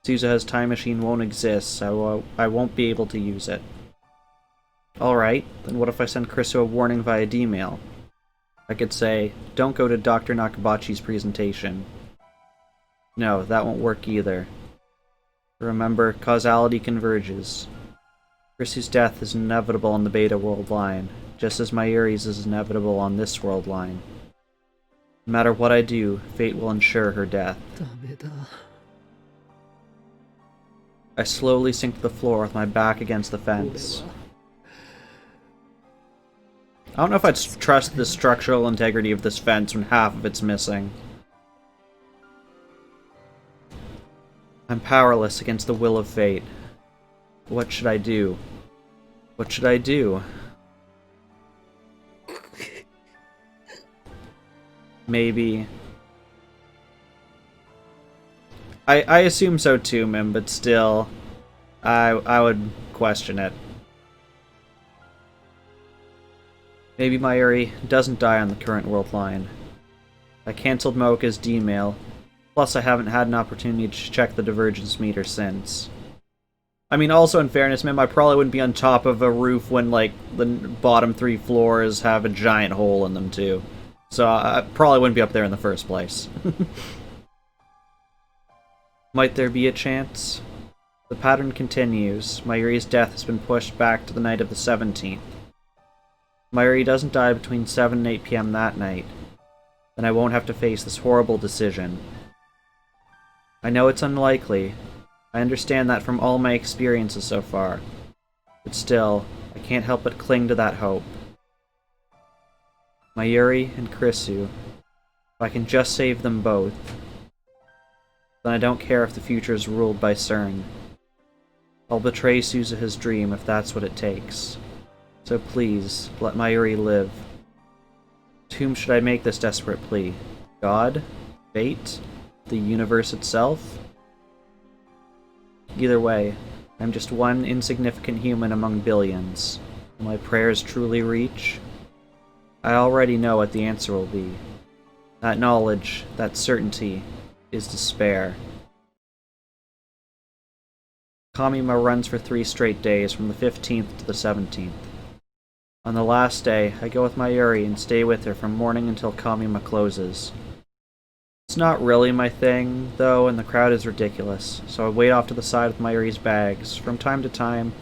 Suzuha's time machine won't exist, so I won't be able to use it. Alright, then what if I send Krisu a warning via D-mail? I could say, don't go to Dr. Nakabachi's presentation. No, that won't work either. Remember, causality converges. Krisu's death is inevitable on the Beta World line, just as Mayuri's is inevitable on this world line. No matter what I do, fate will ensure her death. ダメだ。 I slowly sink to the floor with my back against the fence. I don't know if I'd trust the structural integrity of this fence when half of it's missing. I'm powerless against the will of fate. What should I do? What should I do? Maybe... I assume so too, Mim, but still, I would question it. Maybe Mayuri doesn't die on the current world line. I cancelled Mocha's D-mail, plus I haven't had an opportunity to check the divergence meter since. I mean, also in fairness, Mim, I probably wouldn't be on top of a roof when, like, the bottom 3 floors have a giant hole in them too. So I probably wouldn't be up there in the first place. Might there be a chance? The pattern continues. Mayuri's death has been pushed back to the night of the 17th. Mayuri doesn't die between 7 and 8 p.m. that night. Then I won't have to face this horrible decision. I know it's unlikely. I understand that from all my experiences so far. But still, I can't help but cling to that hope. Mayuri and Krisu. If I can just save them both, then I don't care if the future is ruled by CERN. I'll betray Suzuha's dream if that's what it takes. So please, let Mayuri live. To whom should I make this desperate plea? God? Fate? The universe itself? Either way, I'm just one insignificant human among billions. Will my prayers truly reach? I already know what the answer will be. That knowledge, that certainty, is despair. Kamima runs for 3 straight days, from the 15th to the 17th. On the last day, I go with Mayuri and stay with her from morning until Kamima closes. It's not really my thing, though, and the crowd is ridiculous, so I wait off to the side with Mayuri's bags. From time to time,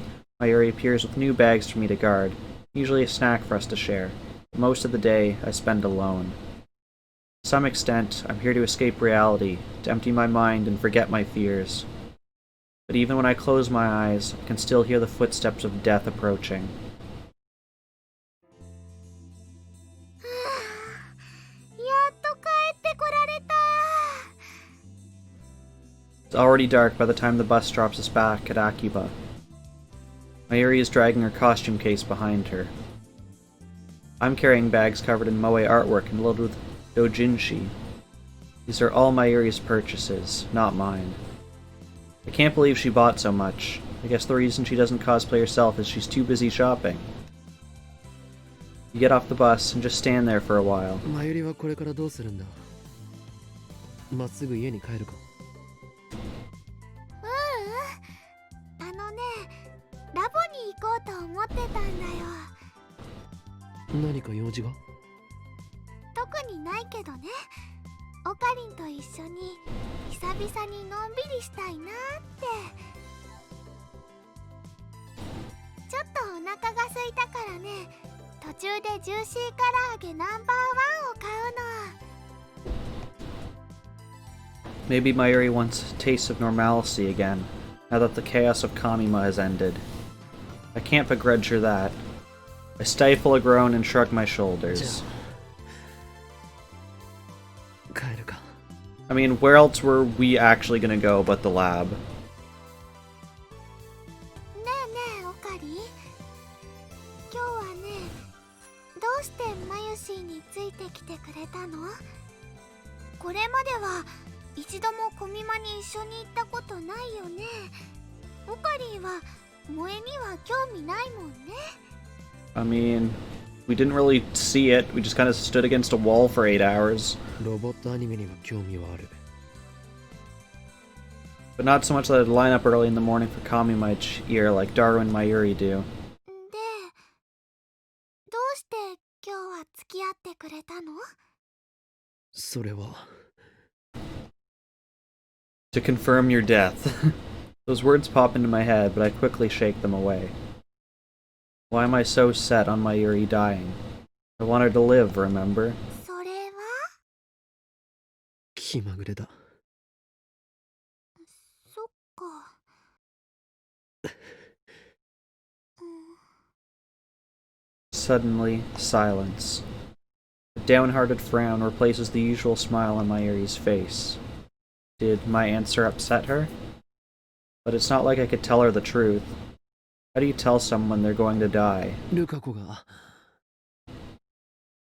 Mayuri appears with new bags for me to guard, usually a snack for us to share. But most of the day, I spend alone. To some extent, I'm here to escape reality, to empty my mind and forget my fears. But even when I close my eyes, I can still hear the footsteps of death approaching. It's already dark by the time the bus drops us back at Akiba. Mayuri is dragging her costume case behind her. I'm carrying bags covered in moe artwork and loaded with doujinshi. These are all Mayuri's purchases, not mine. I can't believe she bought so much. I guess the reason she doesn't cosplay herself is she's too busy shopping. You get off the bus and just stand there for a while. マユリはこれからどうするんだ。まっすぐ家に帰るか。ラボに行こうと思ってたんだよ。何か用事が？特にないけどね。オカリンと一緒に久々にのんびりしたいなって。ちょっとお腹が空いたからね。途中でジューシー唐揚げナンバー1を買うの。Maybe Mayuri wants a taste of normalcy again, now that the chaos of Kamima has ended. I can't begrudge her that. I stifle a groan and shrug my shoulders. I mean, where else were we actually gonna go but the lab? ねえねえオカリン。今日はね、どうしてマユシーについてきてくれたの？これまでは一度もコミマに一緒に行ったことないよね。オカリンは萌えには興味ないもんね。I mean, we didn't really see it. We just kind of stood against a wall for 8 hours. ロボットアニメには興味はある。But not so much that I'd line up early in the morning for Kamima each year like Daru and Mayuri do. で、どうして今日は付き合ってくれたの？それは。To confirm your death. Those words pop into my head, but I quickly shake them away. Why am I so set on Mayuri dying? I want her to live, remember? それは？気まぐれだ。そっか。Suddenly, silence. A downhearted frown replaces the usual smile on Mayuri's face. Did my answer upset her? but it's not like I could tell her the truth. How do you tell someone they're going to die? ルカ子が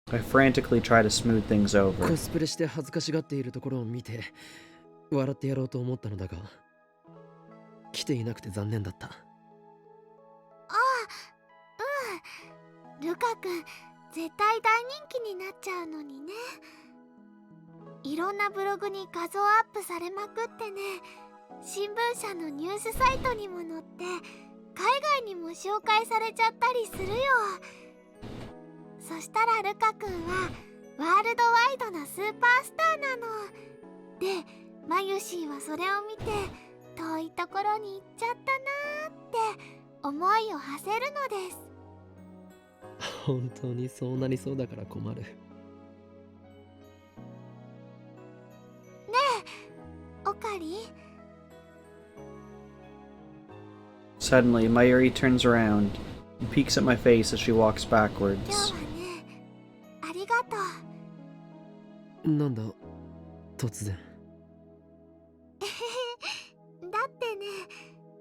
I frantically try to smooth things over. コスプレして恥ずかしがっているところを見て笑ってやろうと思ったのだが来ていなくて残念だった。ああ、うん。ルカ君、絶対大人気になっちゃうのにね。いろんなブログに画像アップされまくってね、新聞社のニュースサイトにも載って海外にも紹介されちゃったりするよ。そしたらルカ君はワールドワイドなスーパースターなので、マユシーはそれを見て遠いところに行っちゃったなーって思いを馳せるのです。本当にそうなりそうだから困る。ねえ、オカリ。Suddenly, Mayuri turns around and peeks at my face as she walks 今 backwards. 日はね、ありがとう。なんだ突然。だってね、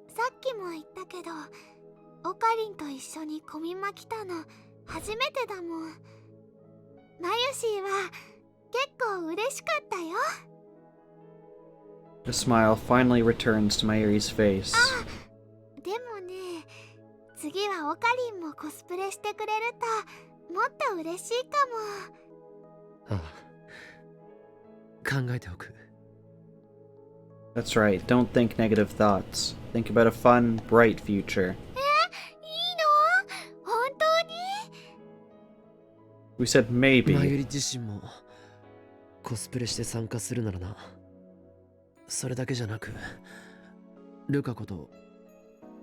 さっきも言ったけど、オカリンと一緒にコミマ来たの初めてだもん。マユシーは結構嬉しかったよ。A smile finally returns to Mayuri's face. あ、でもね、次はオカリンもコスプレしてくれるともっと嬉しいかも。ああ、考えておく。That's right, don't think negative thoughts. Think about a fun, bright future. いいの？本当に？ We said マユ maybe. リ自身もコスプレして参加するならな。それだけじゃなくルカ子と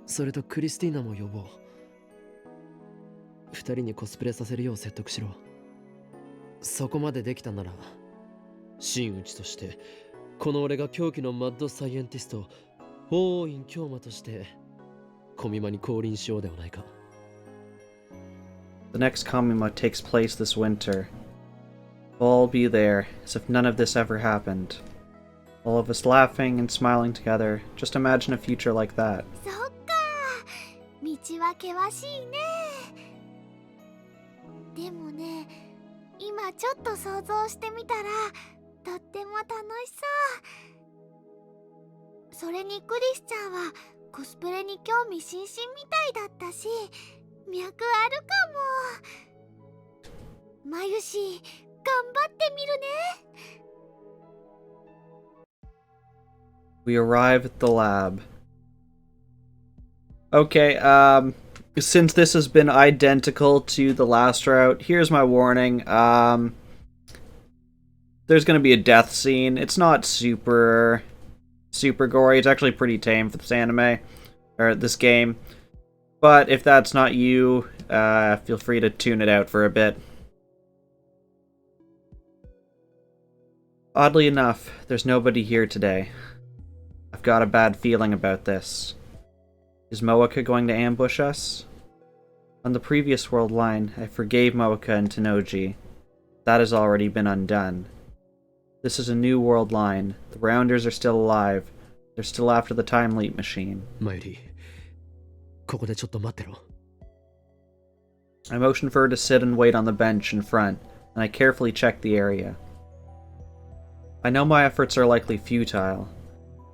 それとクリスティーナも呼ぼう。二人にコスプレさせるよう説得しろ。そこまでできたなら真打ちとしてこの俺が狂気のマッドサイエンティスト王院京馬としてコミマに降臨しようではないか。 The next Kamima takes place this winter. We'll all be there, as if none of this ever happened. All of us laughing and smiling together. Just imagine a future like that. そっか、道は険しいね。でもね、今ちょっと想像してみたらとっても楽しそう。それにクリスちゃんはコスプレに興味津々みたいだったし、脈あるかも。マユシ、頑張ってみるね。We arrive at the lab. Okay, since this has been identical to the last route, here's my warning. There's gonna be a death scene. It's not super gory. It's actually pretty tame for this anime, or this game. But if that's not you, feel free to tune it out for a bit. Oddly enough, there's nobody here today. I've got a bad feeling about this. Is Moeka going to ambush us? On the previous world line, I forgave Moeka and Tenoji. That has already been undone. This is a new world line. The Rounders are still alive. They're still after the time leap machine. マユリ、ここでちょっと待ってろ。 I motion for her to sit and wait on the bench in front, and I carefully check the area. I know my efforts are likely futile,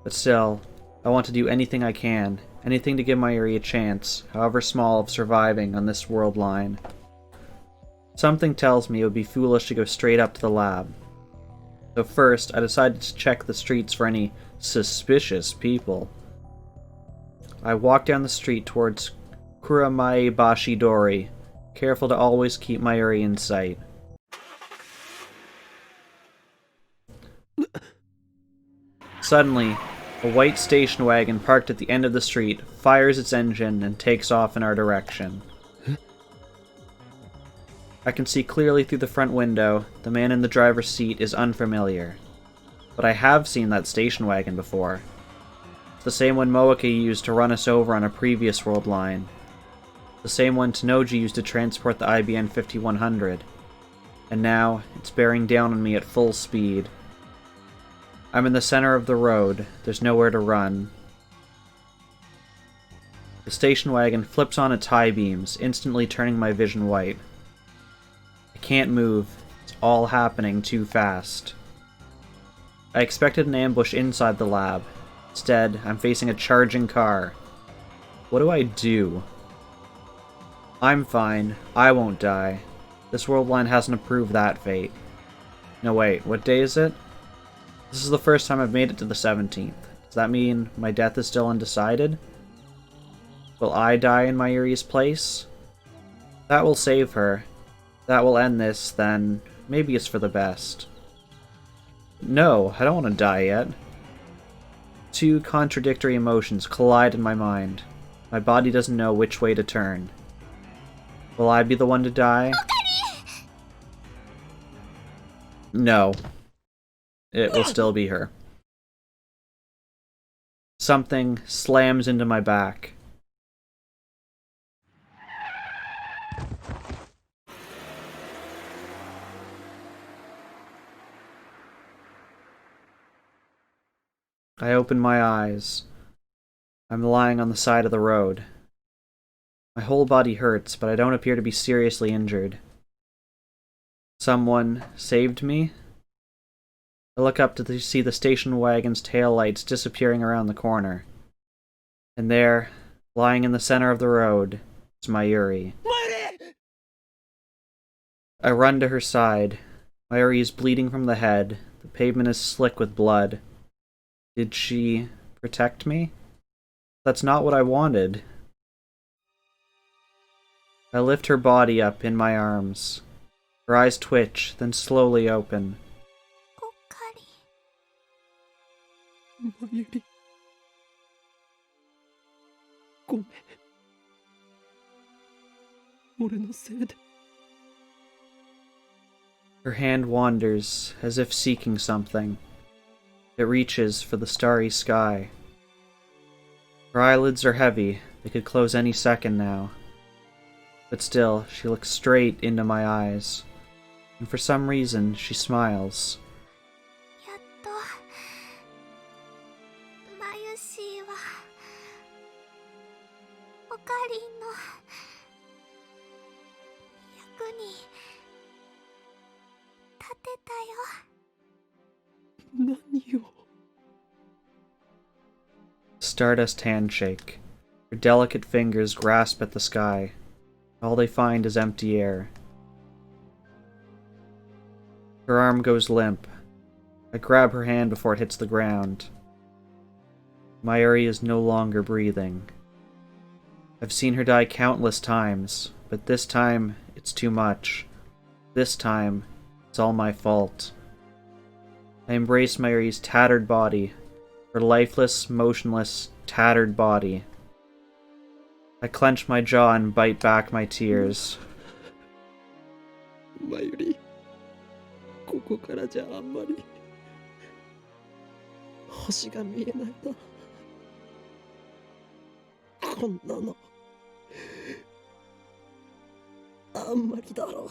but still, I want to do anything I can, anything to give Mayuri a chance, however small, of surviving on this world line. Something tells me it would be foolish to go straight up to the lab. So first, I decided to check the streets for any suspicious people. I walk down the street towards Kuramae-bashi Dori, careful to always keep Mayuri in sight. Suddenly, a white station wagon parked at the end of the street fires its engine and takes off in our direction. I can see clearly through the front window. The man in the driver's seat is unfamiliar. But I have seen that station wagon before. It's the same one Moeka used to run us over on a previous world line. The same one Tenoji used to transport the IBN 5100. And now, it's bearing down on me at full speed. I'm in the center of the road. There's nowhere to run. The station wagon flips on its high beams, instantly turning my vision white. I can't move. It's all happening too fast. I expected an ambush inside the lab. Instead, I'm facing a charging car. What do I do? I'm fine. I won't die. This world line hasn't approved that fate. No, wait, what day is it? This is the first time I've made it to the 17th. Does that mean my death is still undecided? Will I die in Mayuri's place? That will save her. That will end this, then maybe it's for the best. No, I don't want to die yet. Two contradictory emotions collide in my mind. My body doesn't know which way to turn. Will I be the one to die? No. It will still be her. Something slams into my back. I open my eyes. I'm lying on the side of the road. My whole body hurts, but I don't appear to be seriously injured. Someone saved me? I look up to see the station wagon's taillights disappearing around the corner. And there, lying in the center of the road, is Mayuri. Mayuri! I run to her side. Mayuri is bleeding from the head. The pavement is slick with blood. Did she protect me? That's not what I wanted. I lift her body up in my arms. Her eyes twitch, then slowly open. Mayuri. ごめん。俺のせいで。Her hand wanders, as if seeking something. It reaches for the starry sky. Her eyelids are heavy. They could close any second now. But still, she looks straight into my eyes. And for some reason, she smiles. やっとマユシーはオカリンの役に立てたよ。何を Stardust handshake. Her delicate fingers grasp at the sky. All they find is empty air. Her arm goes limp. I grab her hand before it hits the ground. Mayuri is no longer breathing. I've seen her die countless times, but this time it's too much. This time, it's all my fault. I embrace Mayuri's tattered body, her lifeless, motionless, tattered body. I clench my jaw and bite back my tears. マユリ、ここからじゃあんまり星が見えないな。こんなのあんまりだろう。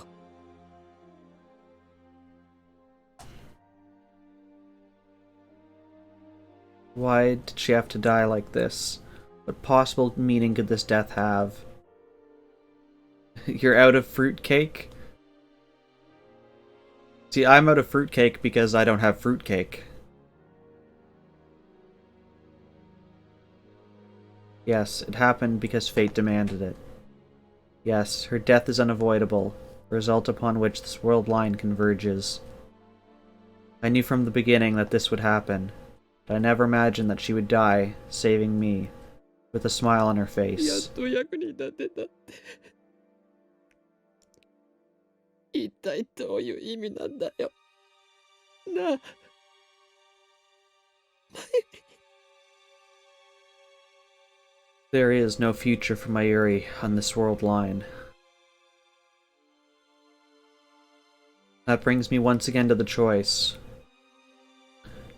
Why did she have to die like this? What possible meaning could this death have? You're out of fruitcake? See, I'm out of fruitcake because I don't have fruitcake. Yes, it happened because fate demanded it. Yes, her death is unavoidable, a result upon which this world line converges. I knew from the beginning that this would happen, but I never imagined that she would die, saving me, with a smile on her やっ face. と役に立てたって。一体どういう意味なんだよ。なあ。マユリ。There is no future for Mayuri on this world line. That brings me once again to the choice.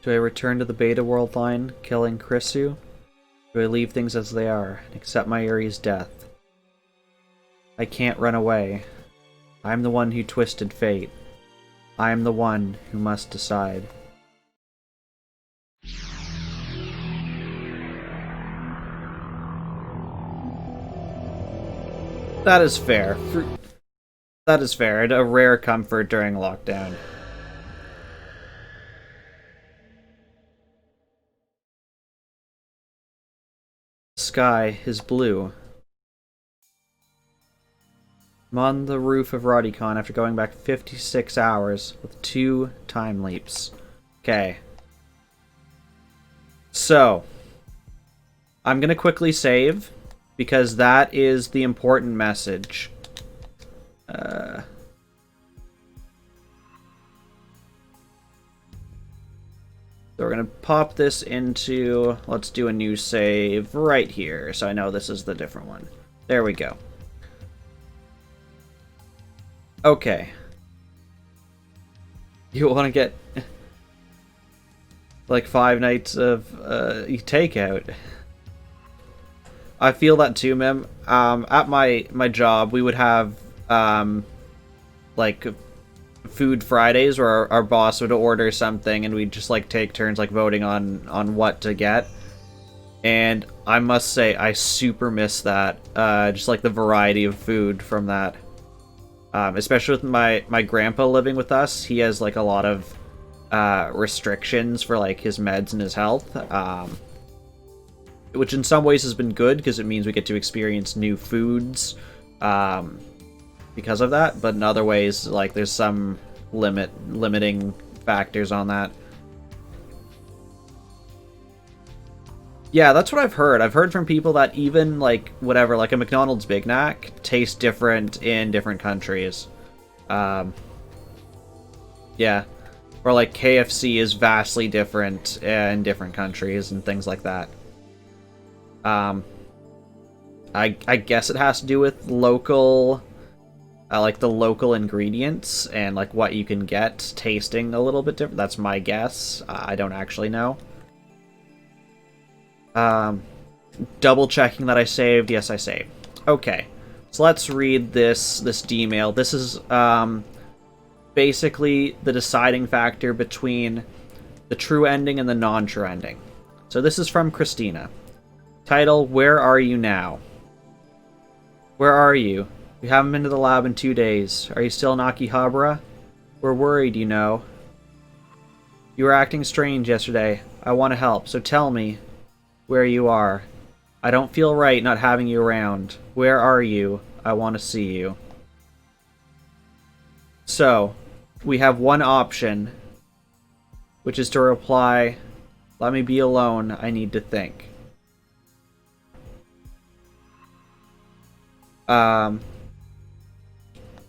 Do I return to the Beta world line, killing Krisu? Do I leave things as they are, and accept Mayuri's death? I can't run away. I'm the one who twisted fate. I am the one who must decide. That is fair. That is fair. A rare comfort during lockdown. Sky is blue. I'm on the roof of Rodicon after going back 56 hours with 2 time leaps. Okay. So, I'm gonna quickly save, because that is the important message. So we're gonna pop this into, let's do a new save right here, so I know this is the different one. There we go. Okay. You want to get like 5 nights of takeout. I feel that too, Mem. At my job, we would have like food Fridays where our boss would order something and we'd just like take turns like voting on what to get. And I must say I super miss that. Just like the variety of food from that. Especially with my grandpa living with us, he has like a lot of restrictions for like his meds and his health, which in some ways has been good because it means we get to experience new foods because of that. But in other ways, like there's some limiting factors on that. Yeah, that's what I've heard. I've heard from people that even, like, whatever, like a McDonald's Big Mac tastes different in different countries. Yeah. Or, like, KFC is vastly different in different countries and things like that. I guess it has to do with local, like, the local ingredients and, like, what you can get tasting a little bit different. That's my guess. I don't actually know. Double checking that I saved. Yes, I saved. Okay, so let's read this D-mail. This is basically the deciding factor between the true ending and the non-true ending. So this is from Christina. Title: Where are you now? Where are you? We haven't been to the lab in 2 days. Are you still in Akihabara? We're worried, you know. You were acting strange yesterday. I want to help, so tell me where you are. I don't feel right not having you around. Where are you? I want to see you. So, we have one option, which is to reply, let me be alone, I need to think.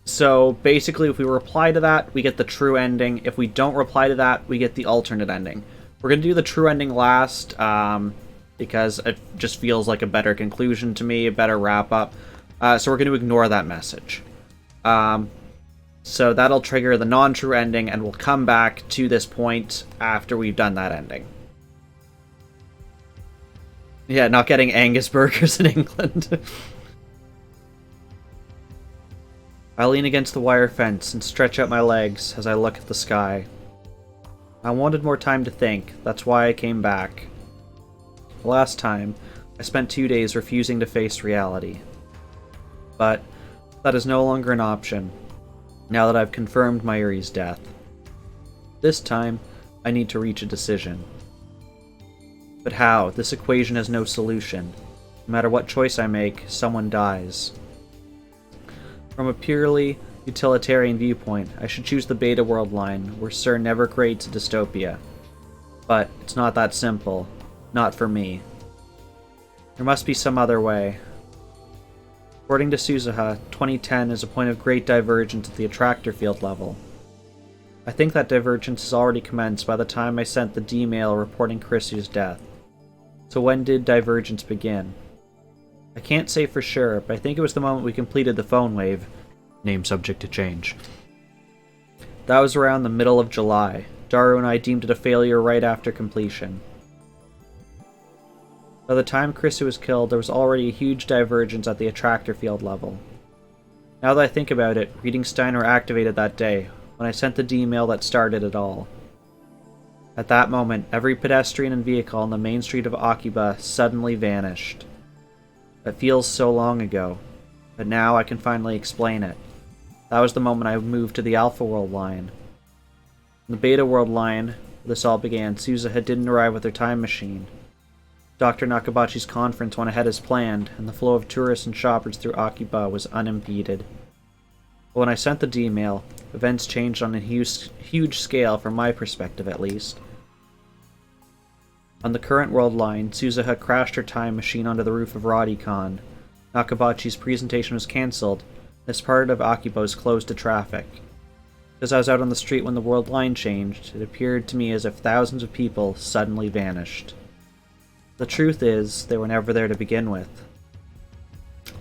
So, basically, if we reply to that, we get the true ending. If we don't reply to that, we get the alternate ending. We're going to do the true ending last, because it just feels like a better conclusion to me, a better wrap-up. So we're going to ignore that message. So that'll trigger the non-true ending, and we'll come back to this point after we've done that ending. Yeah, not getting Angus burgers in England. I lean against the wire fence and stretch out my legs as I look at the sky. I wanted more time to think, that's why I came back. Last time, I spent 2 days refusing to face reality. But that is no longer an option, now that I've confirmed Mayuri's death. This time, I need to reach a decision. But how? This equation has no solution. No matter what choice I make, someone dies. From a purely utilitarian viewpoint, I should choose the Beta World line, where Sir never creates a dystopia. But it's not that simple. Not for me. There must be some other way. According to Suzuha, 2010 is a point of great divergence at the attractor field level. I think that divergence has already commenced by the time I sent the D-mail reporting Chrissy's death. So when did divergence begin? I can't say for sure, but I think it was the moment we completed the phone wave. Name subject to change. That was around the middle of July. Daru and I deemed it a failure right after completion. By the time Chrissy was killed, there was already a huge divergence at the attractor field level. Now that I think about it, reading Stein were activated that day, when I sent the D-mail that started it all. At that moment, every pedestrian and vehicle on the main street of Akiba suddenly vanished. That feels so long ago. But now I can finally explain it. That was the moment I moved to the Alpha World line. In the Beta World line, where this all began, Suzuha didn't arrive with her time machine. Dr. Nakabachi's conference went ahead as planned, and the flow of tourists and shoppers through Akiba was unimpeded. But when I sent the D-mail, events changed on a huge scale from my perspective at least. On the current world line, Suzuha crashed her time machine onto the roof of Radicon. Nakabachi's presentation was cancelled. This part of Akiba was closed to traffic. As I was out on the street when the world line changed, it appeared to me as if thousands of people suddenly vanished. The truth is, they were never there to begin with.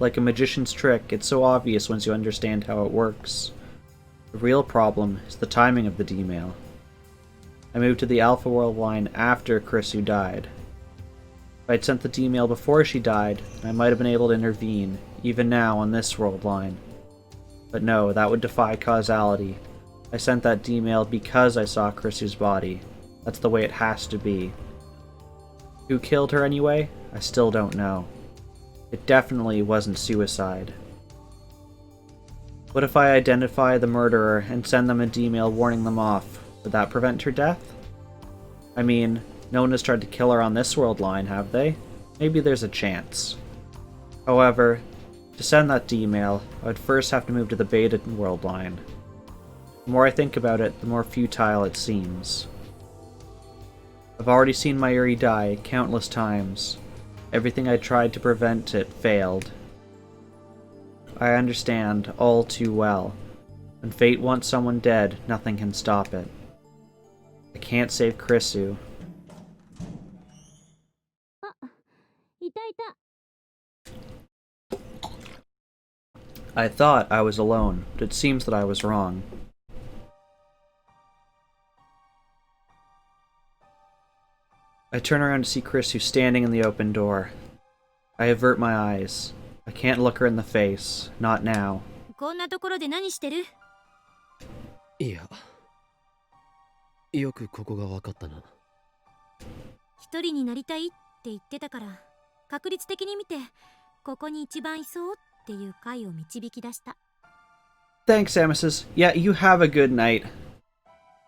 Like a magician's trick, it's so obvious once you understand how it works. The real problem is the timing of the D-mail. I moved to the Alpha World line after Krisu died. If I'd sent the D-mail before she died, I might have been able to intervene, even now on this world line. But no, that would defy causality. I sent that D-mail because I saw Krisu's body. That's the way it has to be. Who killed her anyway? I still don't know. It definitely wasn't suicide. What if I identify the murderer and send them a D-mail warning them off? Would that prevent her death? I mean, no one has tried to kill her on this world line, have they? Maybe there's a chance. However, to send that D-mail, I would first have to move to the Beta world line. The more I think about it, the more futile it seems. I've already seen Mayuri die countless times. Everything I tried to prevent it failed. I understand all too well. When fate wants someone dead, nothing can stop it. I can't save Krisu. I thought I was alone, but it seems that I was wrong. I turn around to see Krisu standing in the open door. I avert my eyes. I can't look her in the face. Not now. こんなところで何してる？いや、よくここが分かったな。一人になりたいって言ってたから、確率的に見てここに一番いそうっていう回を導き出した。Thanks, Amesis. Yeah, you have a good night.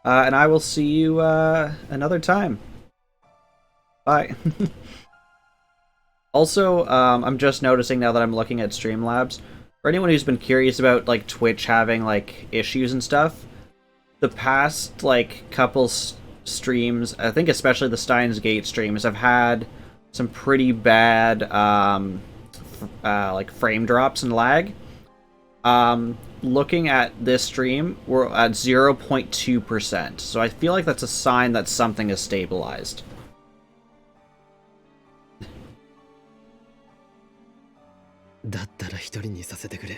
And I will see you another time. Bye. Also, I'm just noticing now that I'm looking at Streamlabs, for anyone who's been curious about like Twitch having like issues and stuff, the past like couple streams, I think especially the Steins Gate streams, have had some pretty bad like frame drops and lag. Looking at this stream, we're at 0.2%, so I feel like that's a sign that something is stabilized.「だったら一人にさせてくれ。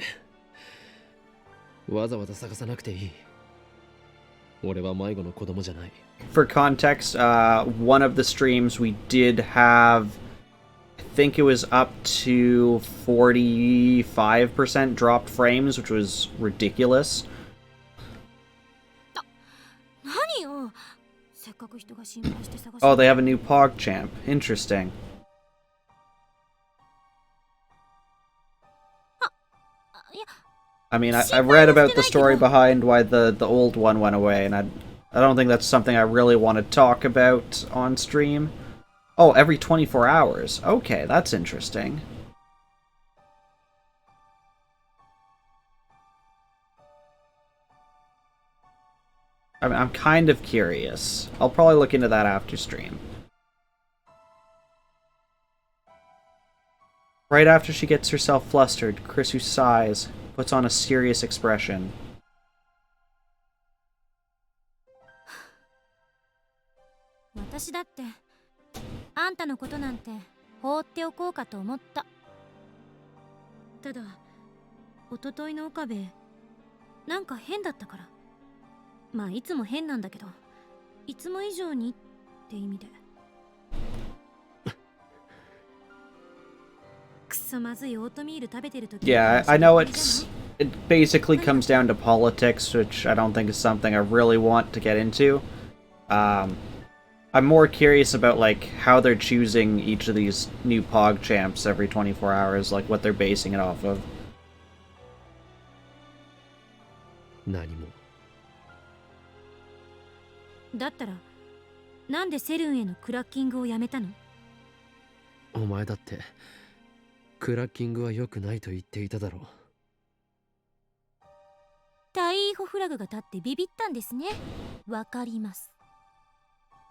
わざわざ探さなくていい。俺は迷子の子供じゃない。」 For context, one of the streams we did have, I think it was up to 45% dropped frames, which was ridiculous. 何よ。せっかく人が心配して探して。 Oh, they have a new PogChamp. Interesting. I mean, I read about the story behind why the old one went away, and I don't think that's something I really want to talk about on stream. Oh, every 24 hours. Okay, that's interesting. I mean, I'm kind of curious. I'll probably look into that after stream. Right after she gets herself flustered, Krisu sighs, puts on a serious expression. 私だってあんたのことなんて放っておこうかと思った。ただ一昨日の岡部なんか変だったから。まあいつも変なんだけど、いつも以上にって意味で。くそまずいオートミール食べてる時。 Yeah, I know it basically comes down to politics, which I don't think is something I really want to get into. I'm more curious about like how they're choosing each of these new PogChamps every 24 hours, like what they're basing it off of. 何も。だったらなんでセルンへのクラッキングをやめたの？お前だってクラッキングは良くないと言っていただろう。タイーホフラグが立ってビビったんですね。わかります。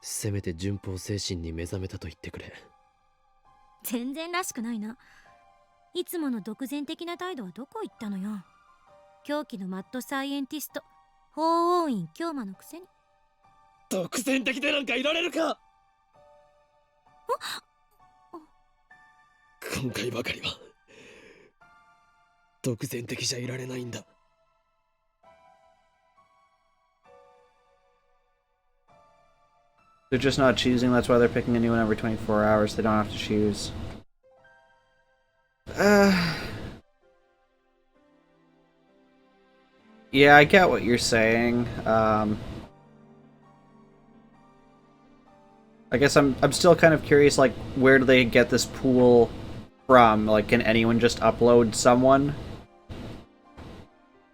せめて順法精神に目覚めたと言ってくれ。全然らしくないな。いつもの独善的な態度はどこ行ったのよ。狂気のマッドサイエンティスト法王院京馬のくせに。独善的でなんかいられるか。今回ばかりは独善的じゃいられないんだ。They're just not choosing, that's why they're picking a new one every 24 hours. They don't have to choose. Yeah, I get what you're saying. I guess I'm still kind of curious, like, where do they get this pool from? Like, can anyone just upload someone?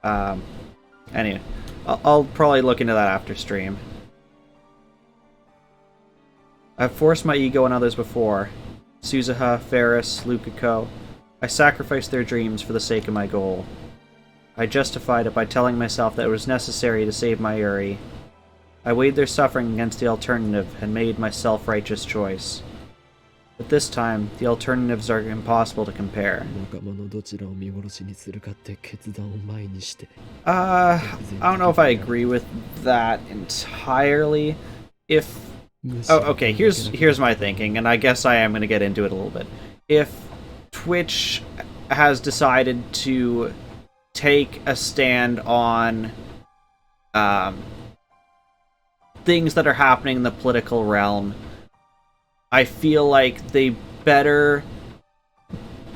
Anyway, I'll probably look into that after stream. I've forced my ego on others before. Suzuha, Ferris, Lukiko. I sacrificed their dreams for the sake of my goal. I justified it by telling myself that it was necessary to save Mayuri. I weighed their suffering against the alternative and made my self-righteous choice. But this time, the alternatives are impossible to compare. I don't know if I agree with that entirely. Okay, here's my thinking, and I guess I am going to get into it a little bit. If Twitch has decided to take a stand on things that are happening in the political realm, I feel like they better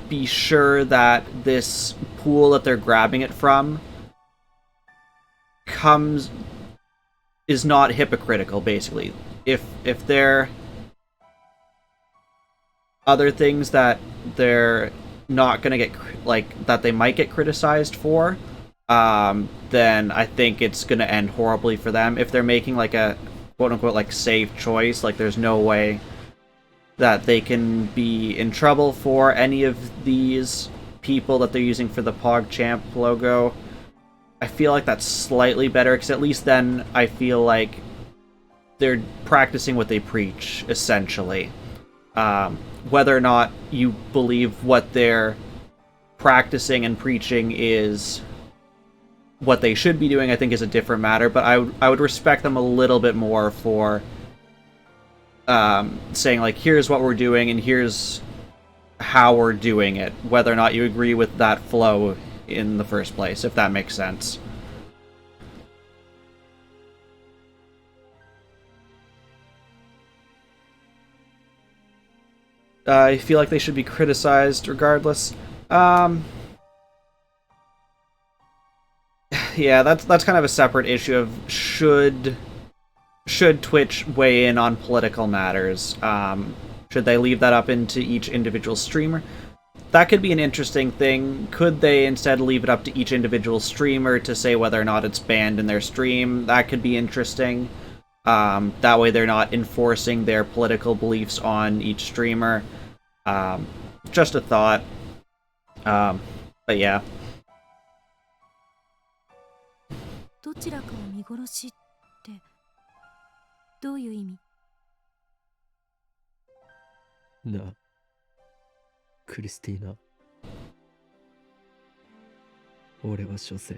be sure that this pool that they're grabbing it from is not hypocritical, basically. If there other things that they're not gonna get that they might get criticized for, then I think it's gonna end horribly for them. If they're making like a quote unquote like safe choice, like there's no way that they can be in trouble for any of these people that they're using for the PogChamp logo, I feel like that's slightly better, because at least then I feel like they're practicing what they preach, essentially. Whether or not you believe what they're practicing and preaching is what they should be doing, I think is a different matter, but I would respect them a little bit more for saying, like, here's what we're doing and here's how we're doing it, whether or not you agree with that flow in the first place, if that makes sense. I feel like they should be criticized regardless. Yeah, that's kind of a separate issue of should Twitch weigh in on political matters? Should they leave that up into each individual streamer? That could be an interesting thing. Could they instead leave it up to each individual streamer to say whether or not it's banned in their stream? That could be interesting. That way they're not enforcing their political beliefs on each streamer. Just a thought. But yeah. どちらかを見殺しってどういう意味？なあ、クリスティーナ。俺は所詮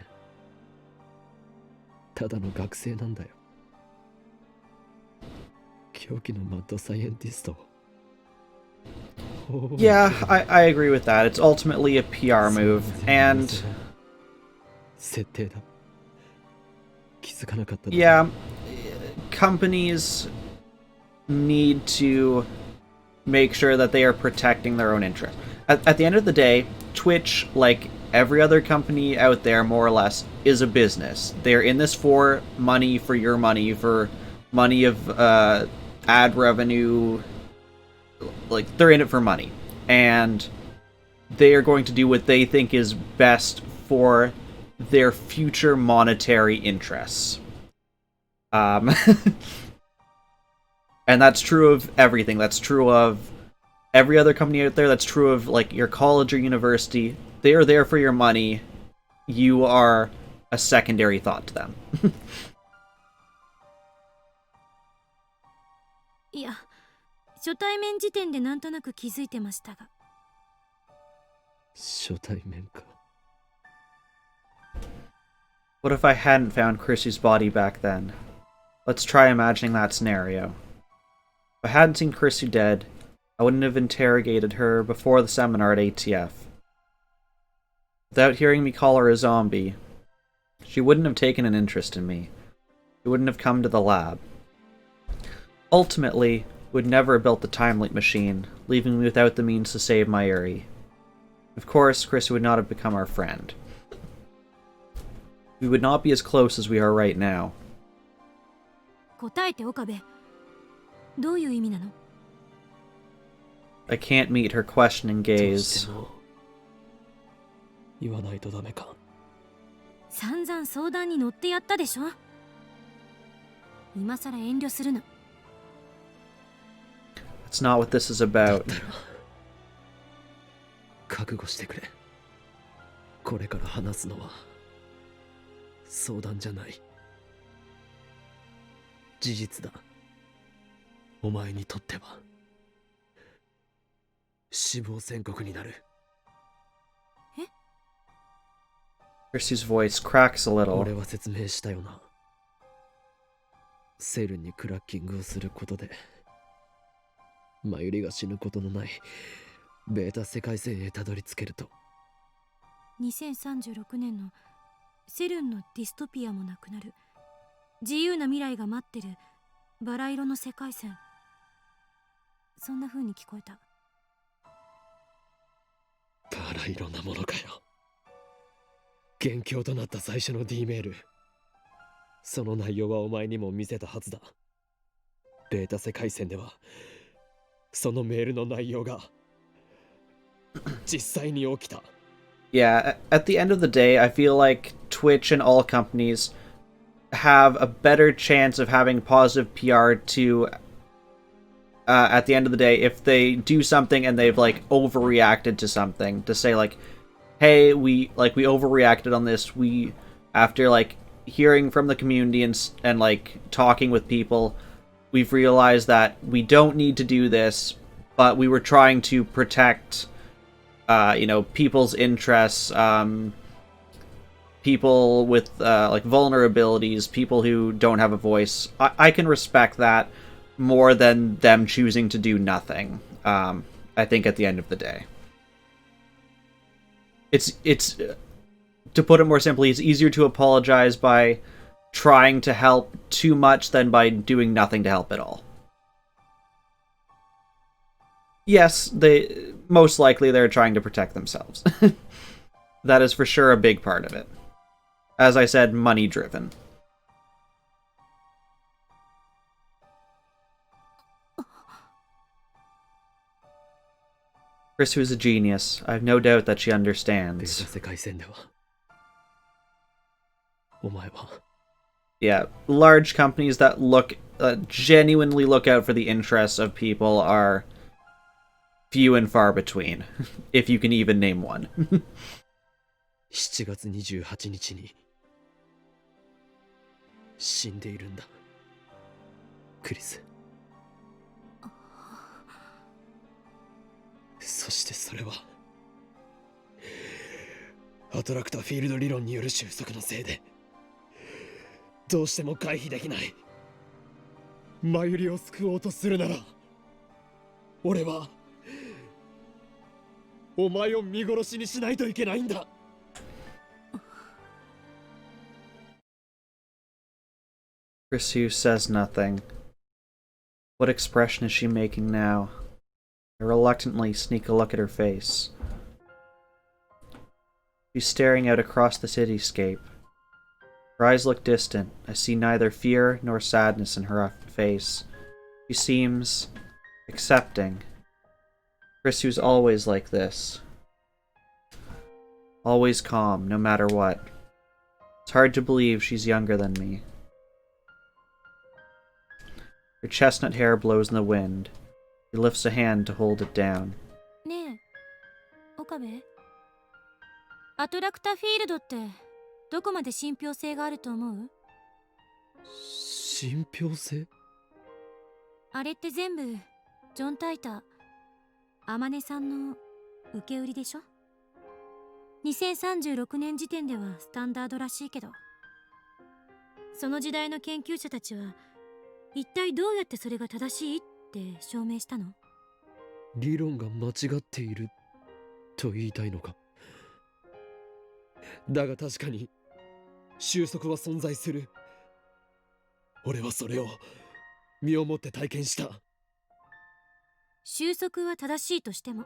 ただの学生なんだよ。狂気のマッドサイエンティスト。Yeah, I agree with that. It's ultimately a PR move, and yeah, companies need to make sure that they are protecting their own interests. At the end of the day, Twitch, like every other company out there, more or less, is a business. They're in this for money, for your money, for money of ad revenue. Like, they're in it for money, and they are going to do what they think is best for their future monetary interests. And that's true of everything. That's true of every other company out there. That's true of, like, your college or university. They are there for your money. You are a secondary thought to them. いや、初対面時点でなんとなく気づいてましたが。初対面か。What if I hadn't found Chrissy's body back then? Let's try imagining that scenario. If I hadn't seen Chrissy dead, I wouldn't have interrogated her before the seminar at ATF. Without hearing me call her a zombie, she wouldn't have taken an interest in me. She wouldn't have come to the lab. Ultimately, would never have built the time leap machine, leaving me without the means to save Mayuri. Of course, Chrissy would not have become our friend. We would not be as close as we are right now. 答えて岡部。どういう意味なの？ I can't meet her questioning どう gaze. しても言わないとダメか。散々相談に乗ってやったでしょ。今さら遠慮するな。That's not what this is だっ about. たら覚悟してくれ。これから話すのは相談じゃない。事実だ。お前にとっては死亡宣告になる。 Chrissy's voice cracks a little. 俺は説明したよな。セルにクラッキングをすることでマユリが死ぬことのないベータ世界線へたどり着けると。2036年のセルンのディストピアもなくなる自由な未来が待ってるバラ色の世界線。そんな風に聞こえた。バラ色なものかよ。元凶となった最初の D メール、その内容はお前にも見せたはずだ。ベータ世界線ではそのメールの内容が実際に起きた。 Yeah, at the end of the day, I feel like Twitch and all companies have a better chance of having positive PR to, at the end of the day, if they do something and they've, like, overreacted to something, to say, like, hey, we overreacted on this, after, like, hearing from the community and like, talking with people, we've realized that we don't need to do this, but we were trying to protect, people's interests, people with, like, vulnerabilities, people who don't have a voice. I can respect that more than them choosing to do nothing, I think, at the end of the day. It's to put it more simply, it's easier to apologize by trying to help too much than by doing nothing to help at all. Yes, most likely they're trying to protect themselves. That is for sure a big part of it. As I said, money driven. Chris, who's a genius. I have no doubt that she ベー understands. タ世界線ではお前は Yeah, large companies that genuinely look out for the interests of people are few and far between, if you can even name one. 7月28日に死んでいるんだ、クリス。そしてそれはアトラクターフィールド理論による収束のせいでどうしても回避できない。マユリを救おうとするなら俺はお前を見殺しにしないといけないんだ。Chrisu says nothing. What expression is she making now? I reluctantly sneak a look at her face. She's staring out across the cityscape. Her eyes look distant. I see neither fear nor sadness in her face. She seems accepting. Chrisu's always like this. Always calm, no matter what. It's hard to believe she's younger than me. Her chestnut hair blows in the wind. He lifts a hand to hold it down. ねえ、岡部。アトラクターフィールドってどこまで信憑性があると思う？信憑性？あれって全部ジョン・タイター、天音さんの受け売りでしょ。2036年時点ではスタンダードらしいけど、その時代の研究者たちは一体どうやってそれが正しいって証明したの？理論が間違っていると言いたいのか。だが確かに収束は存在する。俺はそれを身をもって体験した。収束は正しいとしても、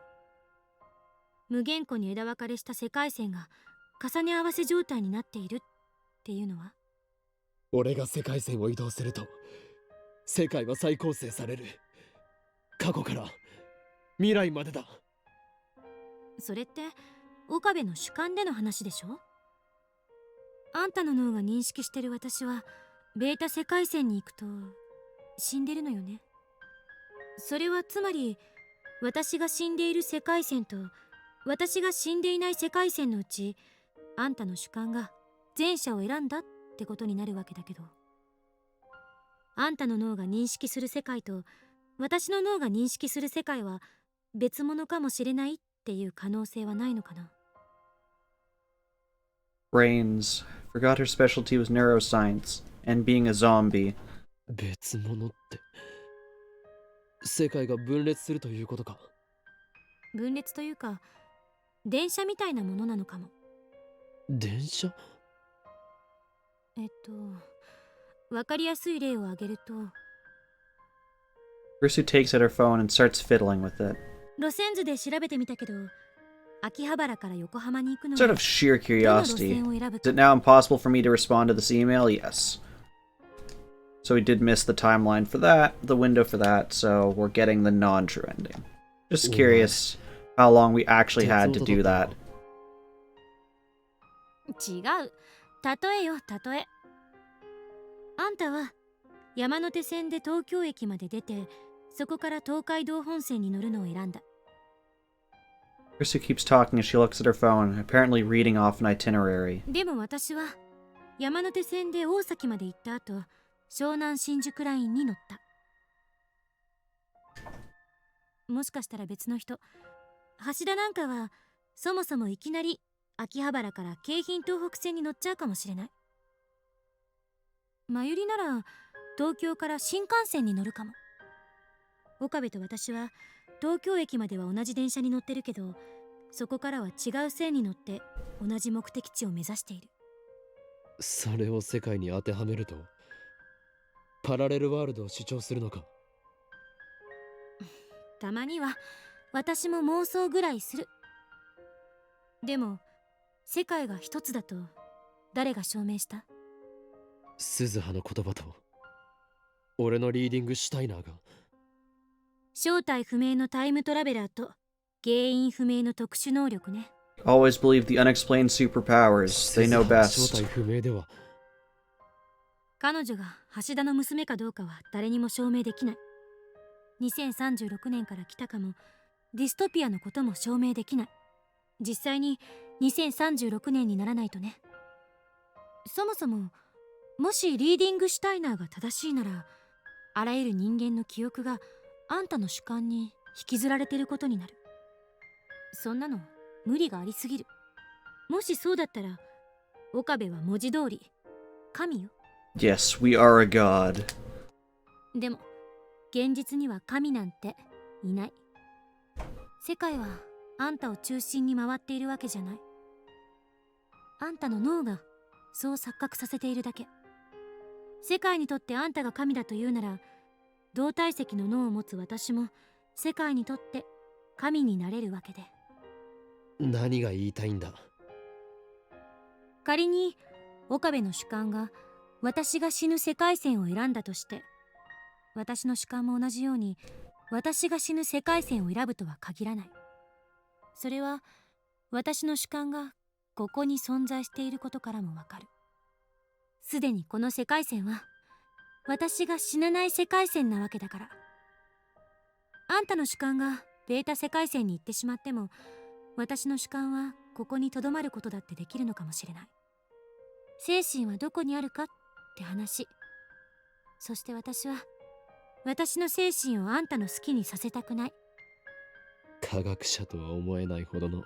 無限個に枝分かれした世界線が重ね合わせ状態になっているっていうのは？俺が世界線を移動すると世界は再構成される。過去から未来までだ。それって岡部の主観での話でしょ。あんたの脳が認識してる私はベータ世界線に行くと死んでるのよね。それはつまり私が死んでいる世界線と私が死んでいない世界線のうち、あんたの主観が前者を選んだってことになるわけだけど、あんたの脳が認識する世界と私の脳が認識する世界は別物かもしれないっていう可能性はないのかな。 Brains. Forgot her specialty was neuroscience, and being a zombie. 別物って世界が分裂するということか。分裂というか電車みたいなものなのかも。電車？わかりやすい例を挙げると、Ursu takes out her phone and starts fiddling with it. 路線図で調べてみたけど、秋葉原から横浜に行くの Sort に of sheer どの路 curiosity. 線を選ぶ Is it か。 now impossible for me to respond to this email? Yes. So we did miss the timeline for that, the window for that, so we're getting the non-true ending. Just curious how long we actually had to do that. 違う。例えよ、例え。あんたは山手線で東京駅まで出て、そこから東海道本線に乗るのを選んだ。Ursu keeps talking as she looks at her phone, apparently reading off an itinerary. でも私は山手線で大崎まで行った後、湘南新宿ラインに乗った。もしかしたら別の人、橋田なんかはそもそもいきなり秋葉原から京浜東北線に乗っちゃうかもしれない。Mayuriなら東京から新幹線に乗るかも。岡部と私は東京駅までは同じ電車に乗ってるけど、そこからは違う線に乗って同じ目的地を目指している。それを世界に当てはめるとパラレルワールドを主張するのか。たまには私も妄想ぐらいする。でも世界が一つだと誰が証明した？鈴葉の言葉と俺のリーディングシュタイナーが。正体不明のタイムトラベラーと原因不明の特殊能力ね。Always believe the unexplained superpowers. They know 正 best. 体不明では。彼女が橋田の娘かどうかは誰にも証明できない。2036年から来たかも、ディストピアのことも証明できない。実際に2036年にならないとね。そもそももしリーディングシュタイナーが正しいなら、あらゆる人間の記憶があんたの主観に引きずられてることになる。そんなの無理がありすぎる。もしそうだったら岡部は文字通り神よ。 Yes, we are a god. でも現実には神なんていない。世界はあんたを中心に回っているわけじゃない。あんたの脳がそう錯覚させているだけ。世界にとってあんたが神だというなら、同体積の脳を持つ私も世界にとって神になれるわけで。何が言いたいんだ。仮に岡部の主観が私が死ぬ世界線を選んだとして、私の主観も同じように私が死ぬ世界線を選ぶとは限らない。それは私の主観がここに存在していることからもわかる。すでにこの世界線は私が死なない世界線なわけだから。あんたの主観がベータ世界線に行ってしまっても、私の主観はここに留まることだってできるのかもしれない。精神はどこにあるかって話。そして私は私の精神をあんたの好きにさせたくない。科学者とは思えないほどの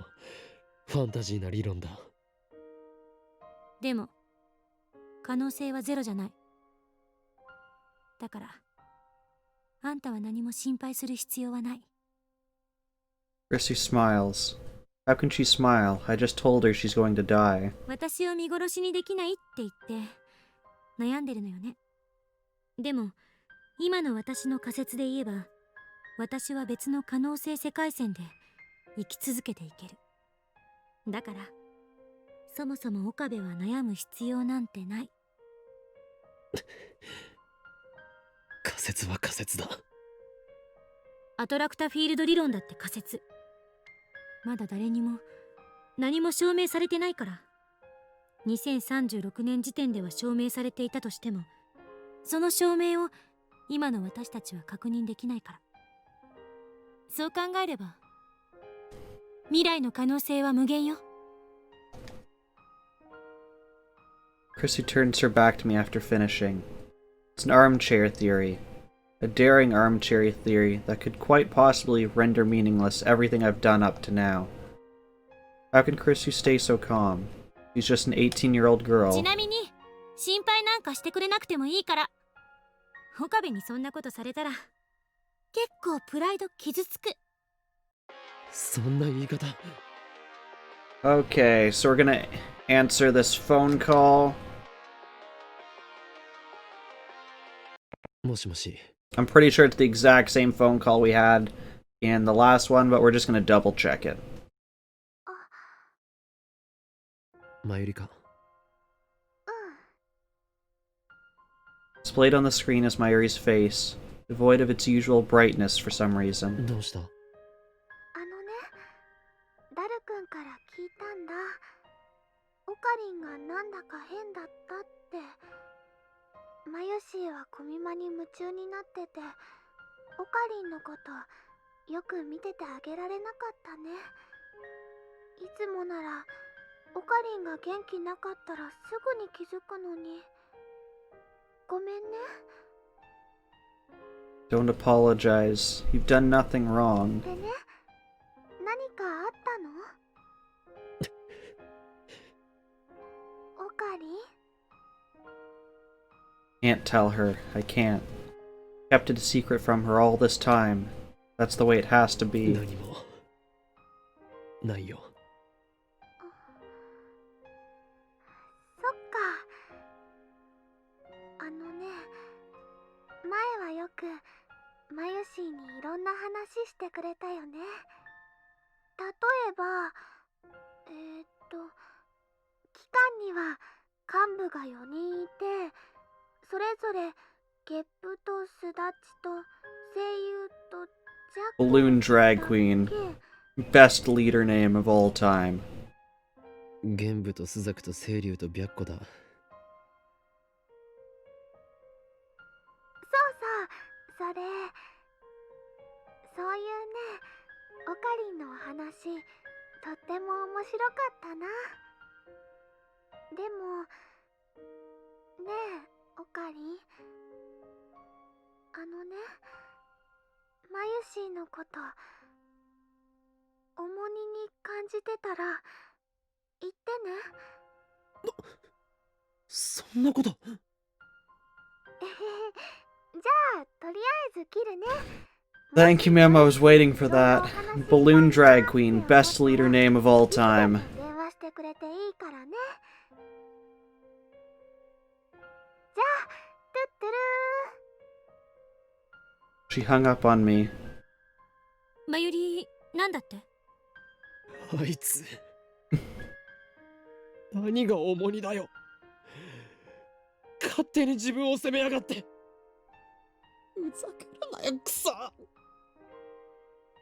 ファンタジーな理論だ。でも可能性はゼロじゃない。だからあんたは何も心配する必要はない。Chrissy smiles. How can she smile? I just told her she's going to die. 私を見殺しにできないって言って悩んでるのよね。でも今の私の仮説で言えば、私は別の可能性世界線で生き続けていける。だからそもそも岡部は悩む必要なんてない。仮説は仮説だ。アトラクタフィールド理論だって仮説。まだ誰にも何も証明されてないから。2036年時点では証明されていたとしても、その証明を今の私たちは確認できないから。そう考えれば未来の可能性は無限よ。Chrissy turns her back to me after finishing. It's an armchair theory. A daring armchair theory that could quite possibly render meaningless everything I've done up to now. How can Chrissy stay so calm? She's just an 18-year-old ち girl. なみに心配なんかしてくれなくてもいいから。岡部にそんなことされたら結構プライド傷つく。そんな言い方。Okay, so we're gonna answer this phone call. もしもし。I'm pretty sure it's the exact same phone call we had in the last one, but we're just gonna double check it. マユリか。Displayed on the screen is Mayuri's face, devoid of its usual brightness for some reason. どうした？ダル君から聞いたんだ。オカリンがなんだか変だったって。マユシーはコミマに夢中になってて、オカリンのことよく見ててあげられなかったね。いつもならオカリンが元気なかったらすぐに気づくのに。ごめんね。Don't apologize. You've done nothing wrong. でね、何かあったの？オカリン？ Can't tell her. I can't. Kept it a secret from her all this time. That's the way it has to be. 何もないよ。そっか。前はよくマユシーにいろんな話してくれたよね。例えば、機関には幹部が4人いて、それぞれゲップとスダチと声優とジャック Balloon Drag Queen. Best leader name of all time. 玄武とスザクと清流と白虎だ。それ、そういうね、オカリンのお話、とっても面白かったな。でも、ねえ、オカリン。マユシーのこと、重荷に感じてたら、言ってね。そんなこと。じゃあ、とりあえず切るね。Thank you, ma'am. I was waiting for that. Balloon Drag Queen. Best leader name of all time. 電話してくれていいからね。じゃあ、トゥットゥルー。 She hung up on me. マユリ、なんだって？あいつ何が重荷だよ。勝手に自分を責めやがって。ふざけるなよ、クソ。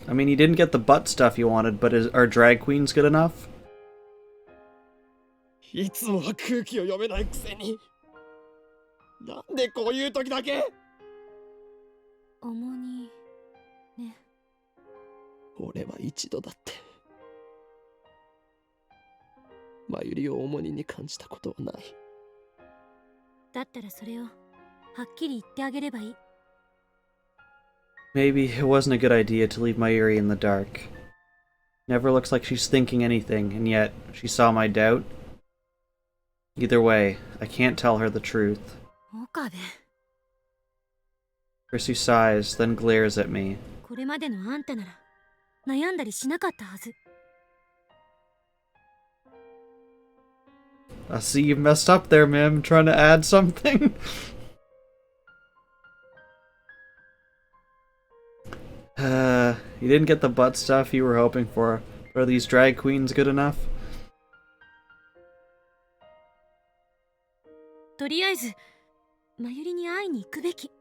I mean, you didn't get the butt stuff you wanted, but are drag queens good enough? いつもは空気を読めないくせに。なんでこういう時だけ。重荷ね。俺は一度だってマユリを重荷に感じたことはない。だったらそれをはっきり言ってあげればいい。 Maybe it wasn't a good idea to leave Mayuri in the dark. Never looks like she's thinking anything, and yet she saw my doubt. Either way, I can't tell her the truth. 岡部、 Chrissy sighs, then glares at me. これまでのあんたなら悩んだりしなかったはず。 I see you've messed up there, Mim. Trying to add something? You didn't get the butt stuff you were hoping for. But are these drag queens good enough? とりあえずマユリに会いに行くべき。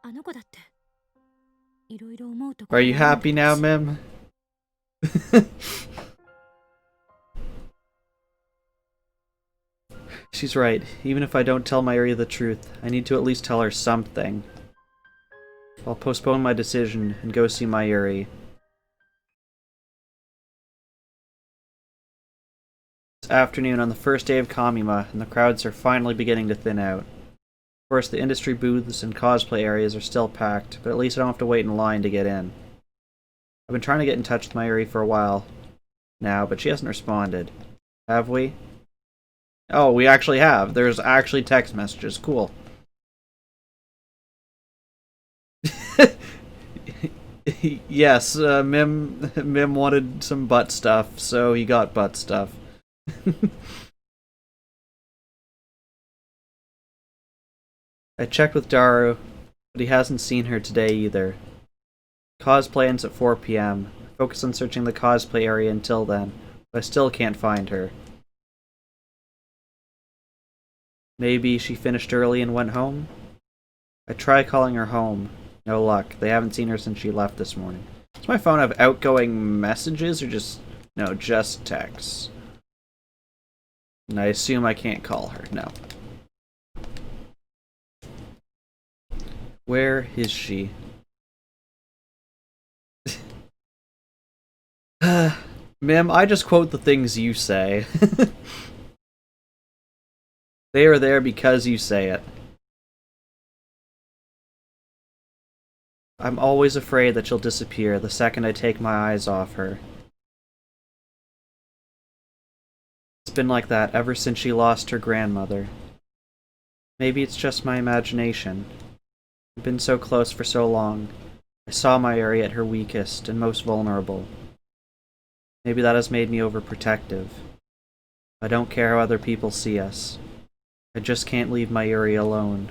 あの子だっていろいろ思うところ Are you happy now, Mim? She's right. Even if I don't tell Mayuri the truth, I need to at least tell her something. I'll postpone my decision and go see Mayuri. It's afternoon on the first day of Kamima, and the crowds are finally beginning to thin out. Of course, the industry booths and cosplay areas are still packed, but at least I don't have to wait in line to get in. I've been trying to get in touch with Mayuri for a while now, but she hasn't responded. Have we? Oh, we actually have. There's actually text messages. Cool. Yes, Mim wanted some butt stuff, so he got butt stuff. I checked with Daru, but he hasn't seen her today either. Cosplay ends at 4 p.m. I focus on searching the cosplay area until then, but I still can't find her. Maybe she finished early and went home? I try calling her home. No luck. They haven't seen her since she left this morning. Does my phone have outgoing messages or just... No, just texts. And I assume I can't call her. No. Where is she? Mim, I just quote the things you say. They are there because you say it. I'm always afraid that she'll disappear the second I take my eyes off her. It's been like that ever since she lost her grandmother. Maybe it's just my imagination. We've been so close for so long. I saw Mayuri at her weakest and most vulnerable. Maybe that has made me overprotective. I don't care how other people see us. I just can't leave Mayuri alone.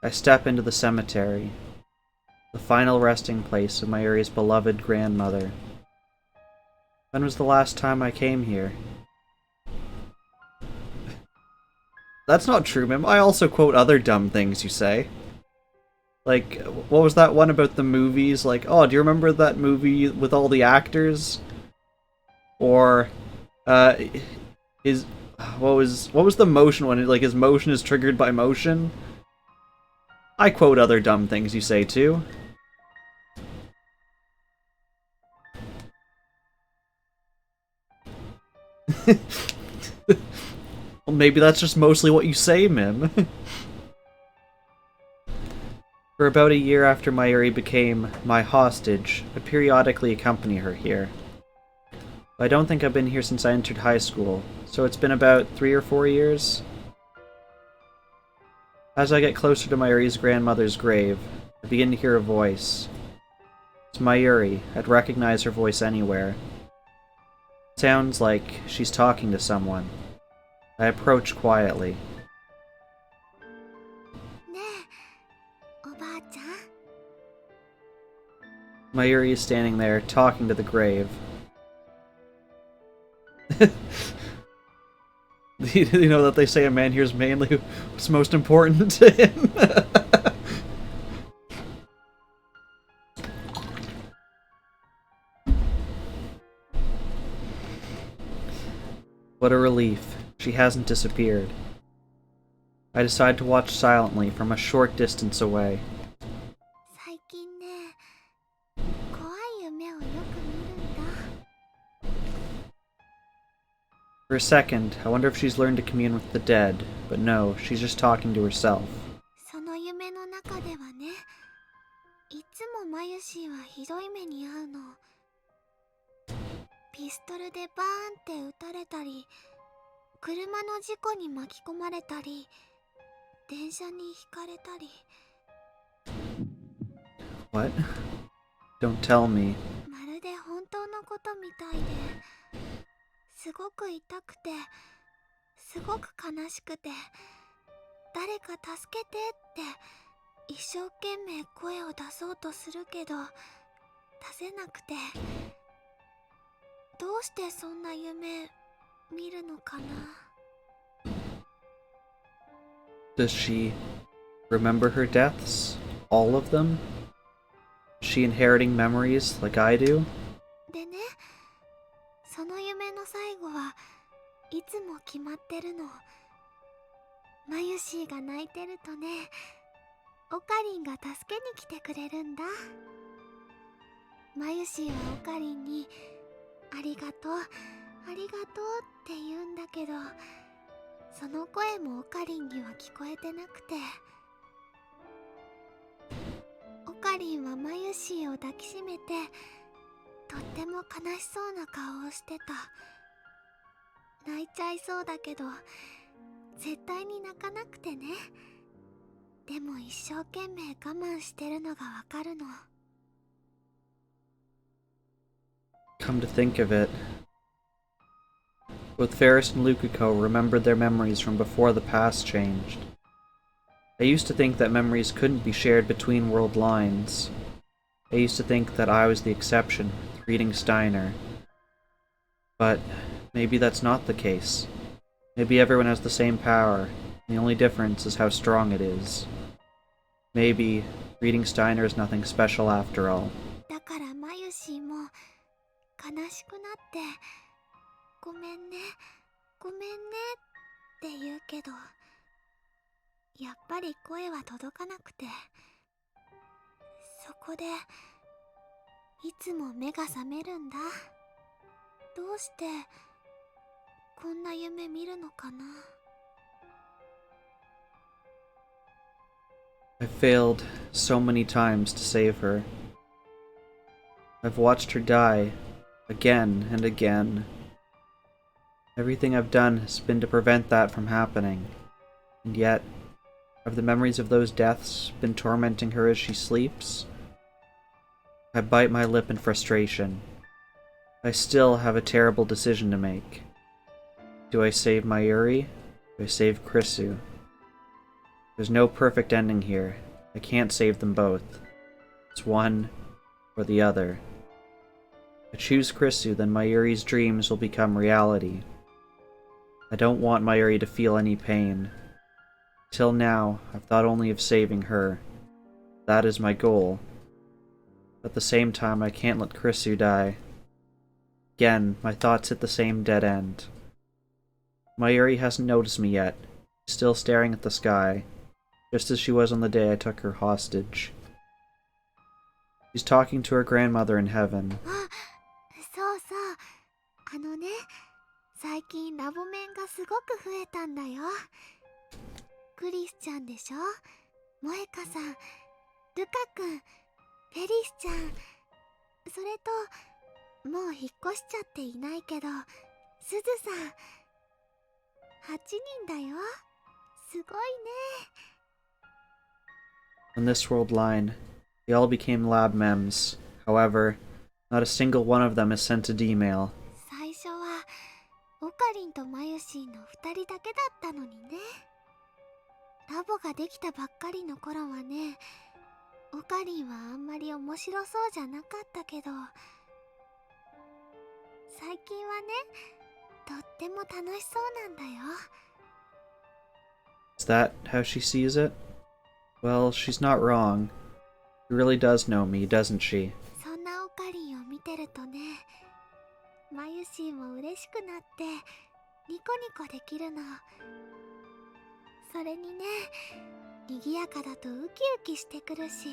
I step into the cemetery, the final resting place of Mayuri's beloved grandmother. When was the last time I came here? That's not true, Mim. I also quote other dumb things you say. Like, what was that one about the movies? Like, oh, do you remember that movie with all the actors? Or, what was the motion one? Like, his motion is triggered by motion? I quote other dumb things you say, too. Well, maybe that's just mostly what you say, Mim. For about a year after Mayuri became my hostage, I periodically accompany her here. I don't think I've been here since I entered high school, so it's been about 3 or 4 years. As I get closer to Mayuri's grandmother's grave, I begin to hear a voice. It's Mayuri. I'd recognize her voice anywhere. It sounds like she's talking to someone. I approach quietly. ねえ、おばあちゃん。 Mayuri is standing there, talking to the grave. You know that they say a man hears mainly what's most important to him? What a relief. She hasn't disappeared. I decide to watch silently from a short distance away. 最近ね、怖い夢をよく見るんだ。 For a second, I wonder if she's learned to commune with the dead, but no, she's just talking to herself. その夢の中ではね、いつもマユシーはひどい目に遭うの。ピストルでバーンって撃たれたり、車の事故に巻き込まれたり、電車にひかれたり。 What? Don't tell me. まるで本当のことみたいで、すごく痛くて、すごく悲しくて、誰か助けてって一生懸命声を出そうとするけど出せなくて、どうしてそんな夢見るのかな。 Does she remember her deaths? All of them? Is she inheriting memories like I do? でね、その夢の最後はいつも決まってるの。マユシーが泣いてるとね、オカリンが助けに来てくれるんだ。マユシーはオカリンにありがとう、ありがとうって言うんだけど、その声もオカリンには聞こえてなくて、オカリンはマユシーを抱きしめてとっても悲しそうな顔をしてた。泣いちゃいそうだけど絶対に泣かなくてね。でも一生懸命我慢してるのがわかるの。 Come to think of it, both Ferris and Lukiko remembered their memories from before the past changed. I used to think that memories couldn't be shared between world lines. I used to think that I was the exception, reading Steiner. But maybe that's not the case. Maybe everyone has the same power, and the only difference is how strong it is. Maybe reading Steiner is nothing special after all. だからマユシーも悲しくなってごめんね、ごめんねって言うけど、やっぱり声は届かなくて、そこでいつも目が覚めるんだ。どうしてこんな夢見るのかな。 I've failed so many times to save her. I've watched her die, again and again. Everything I've done has been to prevent that from happening. And yet, have the memories of those deaths been tormenting her as she sleeps? I bite my lip in frustration. I still have a terrible decision to make. Do I save Mayuri? Do I save Krisu? There's no perfect ending here. I can't save them both. It's one or the other. If I choose Krisu, then Mayuri's dreams will become reality. I don't want Mayuri to feel any pain. Till now, I've thought only of saving her. That is my goal. But at the same time, I can't let Krisu die. Again, my thoughts hit the same dead end. Mayuri hasn't noticed me yet, still staring at the sky, just as she was on the day I took her hostage. She's talking to her grandmother in heaven. そうそう、あのね、最近ラボメンがすごく増えたんだよ。クリスちゃんでしょ、萌香さん、ルカ君、フェリスちゃん、それともう引っ越しちゃっていないけどすずさん。8人だよ、すごいね。 On this world line, they all became lab mems. However, not a single one of them is sent a D-mail. 最初はオカリンとマユシーの2人だけだったのにね。ラボができたばっかりの頃はね、オカリンはあんまり面白そうじゃなかったけど、最近はね、とっても楽しそうなんだよ。 Is that how she sees it? Well, she's not wrong. She really does know me, doesn't she? そんなオカリンを見てるとね、マユシーも嬉しくなってニコニコできるの。それにね、賑やかだとウキウキしてくるし、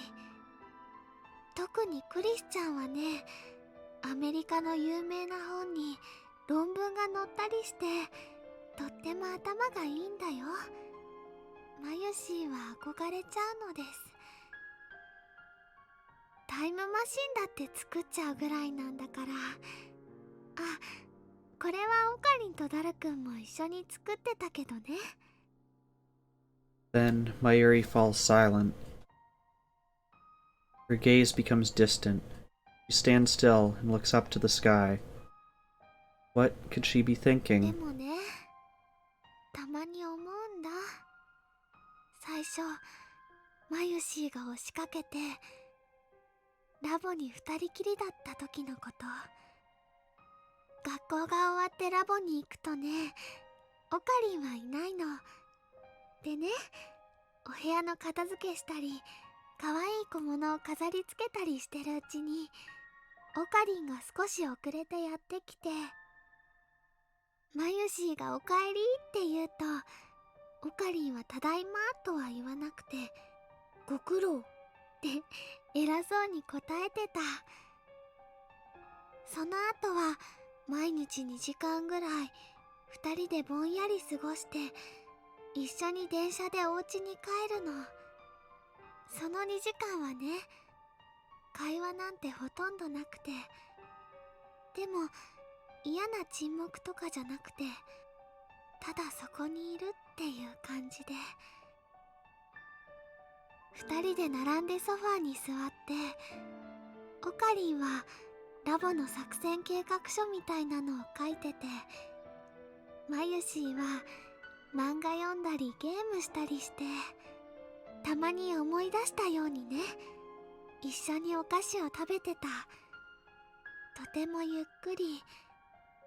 特にクリスちゃんはね、アメリカの有名な本に論文が載ったりして、とっても頭がいいんだよ。マユシーは憧れちゃうのです。タイムマシンだって作っちゃうぐらいなんだから。あ、これはオカリンとダルくんも一緒に作ってたけどね。Then Mayuri falls silent. Her gaze becomes distant. She stands still and looks up to the sky. What could she be で thinking? もね、たまに思うんだ。最初マユシーが押しかけてラボに二人きりだった時のこと。学校が終わってラボに行くとね、オカリンはいないの。でね、お部屋の片付けしたり、可愛い小物を飾り付けたりしてるうちに、オカリンが少し遅れてやってきて、マユシーがおかえりって言うと、オカリンはただいまとは言わなくて、ご苦労って偉そうに答えてた。その後は毎日2時間ぐらい二人でぼんやり過ごして、一緒に電車でお家に帰るの。その2時間はね、会話なんてほとんどなくて、でも嫌な沈黙とかじゃなくて、ただそこにいるっていう感じで、二人で並んでソファーに座って、オカリンはラボの作戦計画書みたいなのを書いてて、マユシーは漫画読んだりゲームしたりして、たまに思い出したようにね、一緒にお菓子を食べてた。とてもゆっくり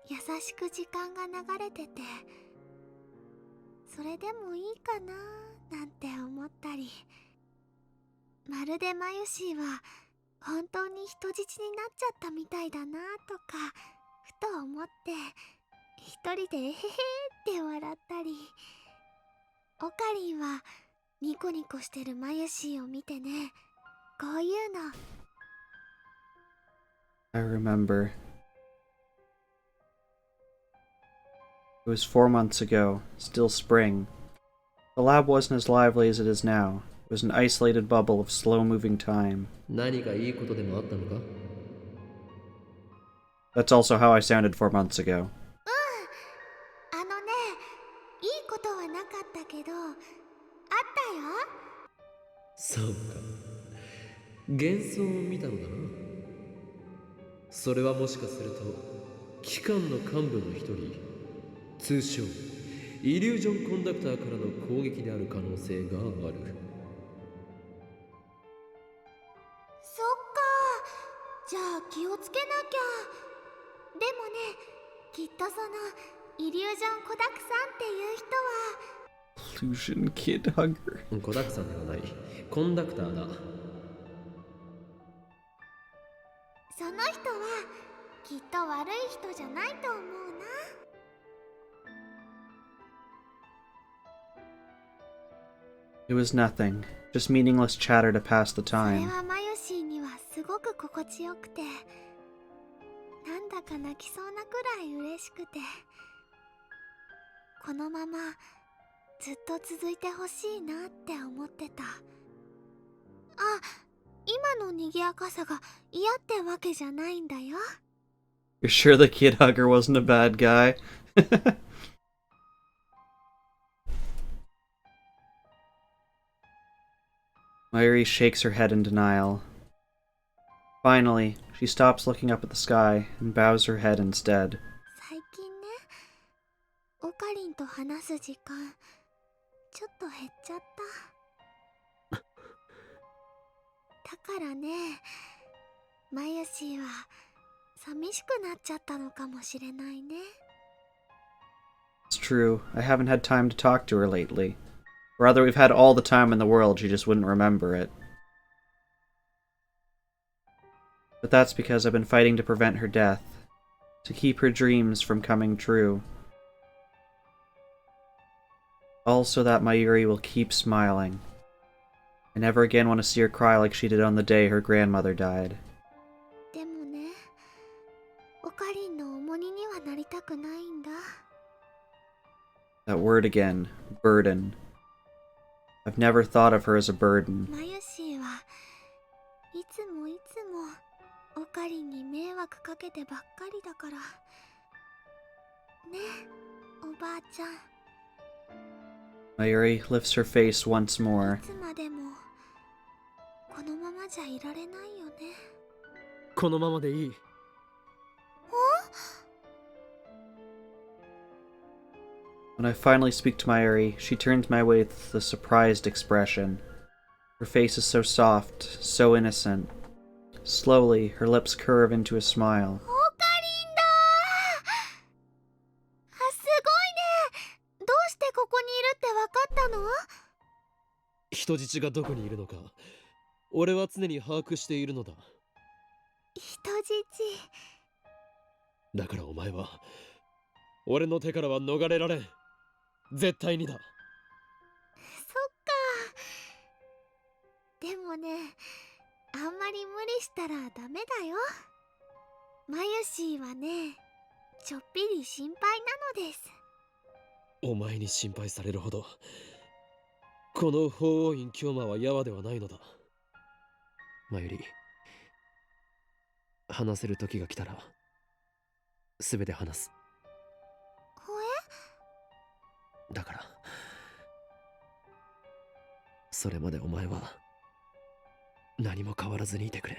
優しく時間が流れてて、それでもいいかななんて思ったり、まるでマユシーは本当に人質になっちゃったみたいだなとかふと思って、一人でえへへって笑ったり、オカリンはニコニコしてるマユシーを見てね、こういうの。 I remember. It was 4 months ago, still spring. The lab wasn't as lively as it is now. It was an isolated bubble of slow-moving time. 何かいいことでもあったのか？ That's also how I sounded 4 months ago. あのね、いいことはなかったけど、あったよ。そうか。幻想を見たのだな。それはもしかすると機関の幹部の一人、通称イリュージョンコンダクターからの攻撃である可能性がある。そっか、じゃあ気をつけなきゃ。でもね、きっとそのイリュージョンコダクさんっていう人は Illusion kid hugger. コダクさんではない、コンダクターだ。その人はきっと悪い人じゃないと思うな。It was nothing. Just meaningless chatter to pass the それ time. はマユシーにはすごく心地よくて、なんだか泣きそうなくらい嬉しくて、このままずっと続いてほしいなって思ってた。あ、今の賑やかさが嫌ってわけじゃないんだよ。 You're sure the kid hugger wasn't a bad guy? Mayuri shakes her head in denial. Finally, she stops looking up at the sky and bows her head instead. 最近ね、オカリンと話す時間ちょっと減っちゃった。だからね、マユシーは寂しくなっちゃったのかもしれないね。 It's true, I haven't had time to talk to her lately. Rather, we've had all the time in the world, she just wouldn't remember it. But that's because I've been fighting to prevent her death, to keep her dreams from coming true. all so that Mayuri will keep smiling. I never again want to see her cry like she did on the day her grandmother died. でもね、オカリンの重荷にはなりたくないんだ。 That word again, burden. I've never thought of her as a burden. マユシーはいつもオカリンに迷惑かけてばっかりだから。ね、おばあちゃん。 Mayuri lifts her face once more. いつまでもこのままじゃいられないよね。このままでいい。When I finally speak to Mayuri, she turns my way with a surprised expression. Her face is so soft, so innocent. Slowly, her lips curve into a smile. オカリンだー。あ、すごいね。どうしてここにいるってわかったの？人質がどこにいるのか、俺は常に把握しているのだ。人質。だからお前は、俺の手からは逃れられん。絶対にだ。そっか。でもね、あんまり無理したらダメだよ。マユシーはね、ちょっぴり心配なのです。お前に心配されるほど、この法王院京馬はヤワではないのだ。マユリ、話せる時が来たら、すべて話す。だから、それまでお前は何も変わらずにいてくれ。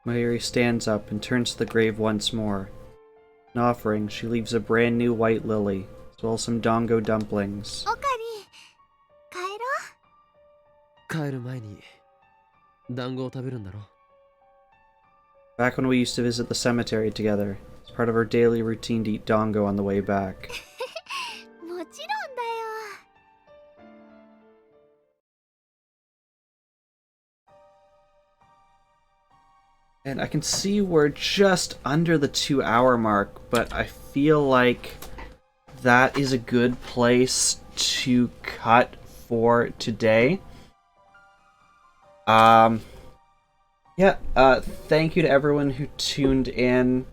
Mayuri stands up and turns to the grave once more. An offering, she leaves a brand new white lily, as well as some dongo dumplings. オカリン、帰ろう。帰る前に団子を食べるんだろ。 Back when we used to visit the cemetery together, it's part of our daily routine to eat dongo on the way back. もちろんだよ。 And I can see we're just under the 2-hour mark, but I feel like that is a good place to cut for today. Yeah, thank you to everyone who tuned in.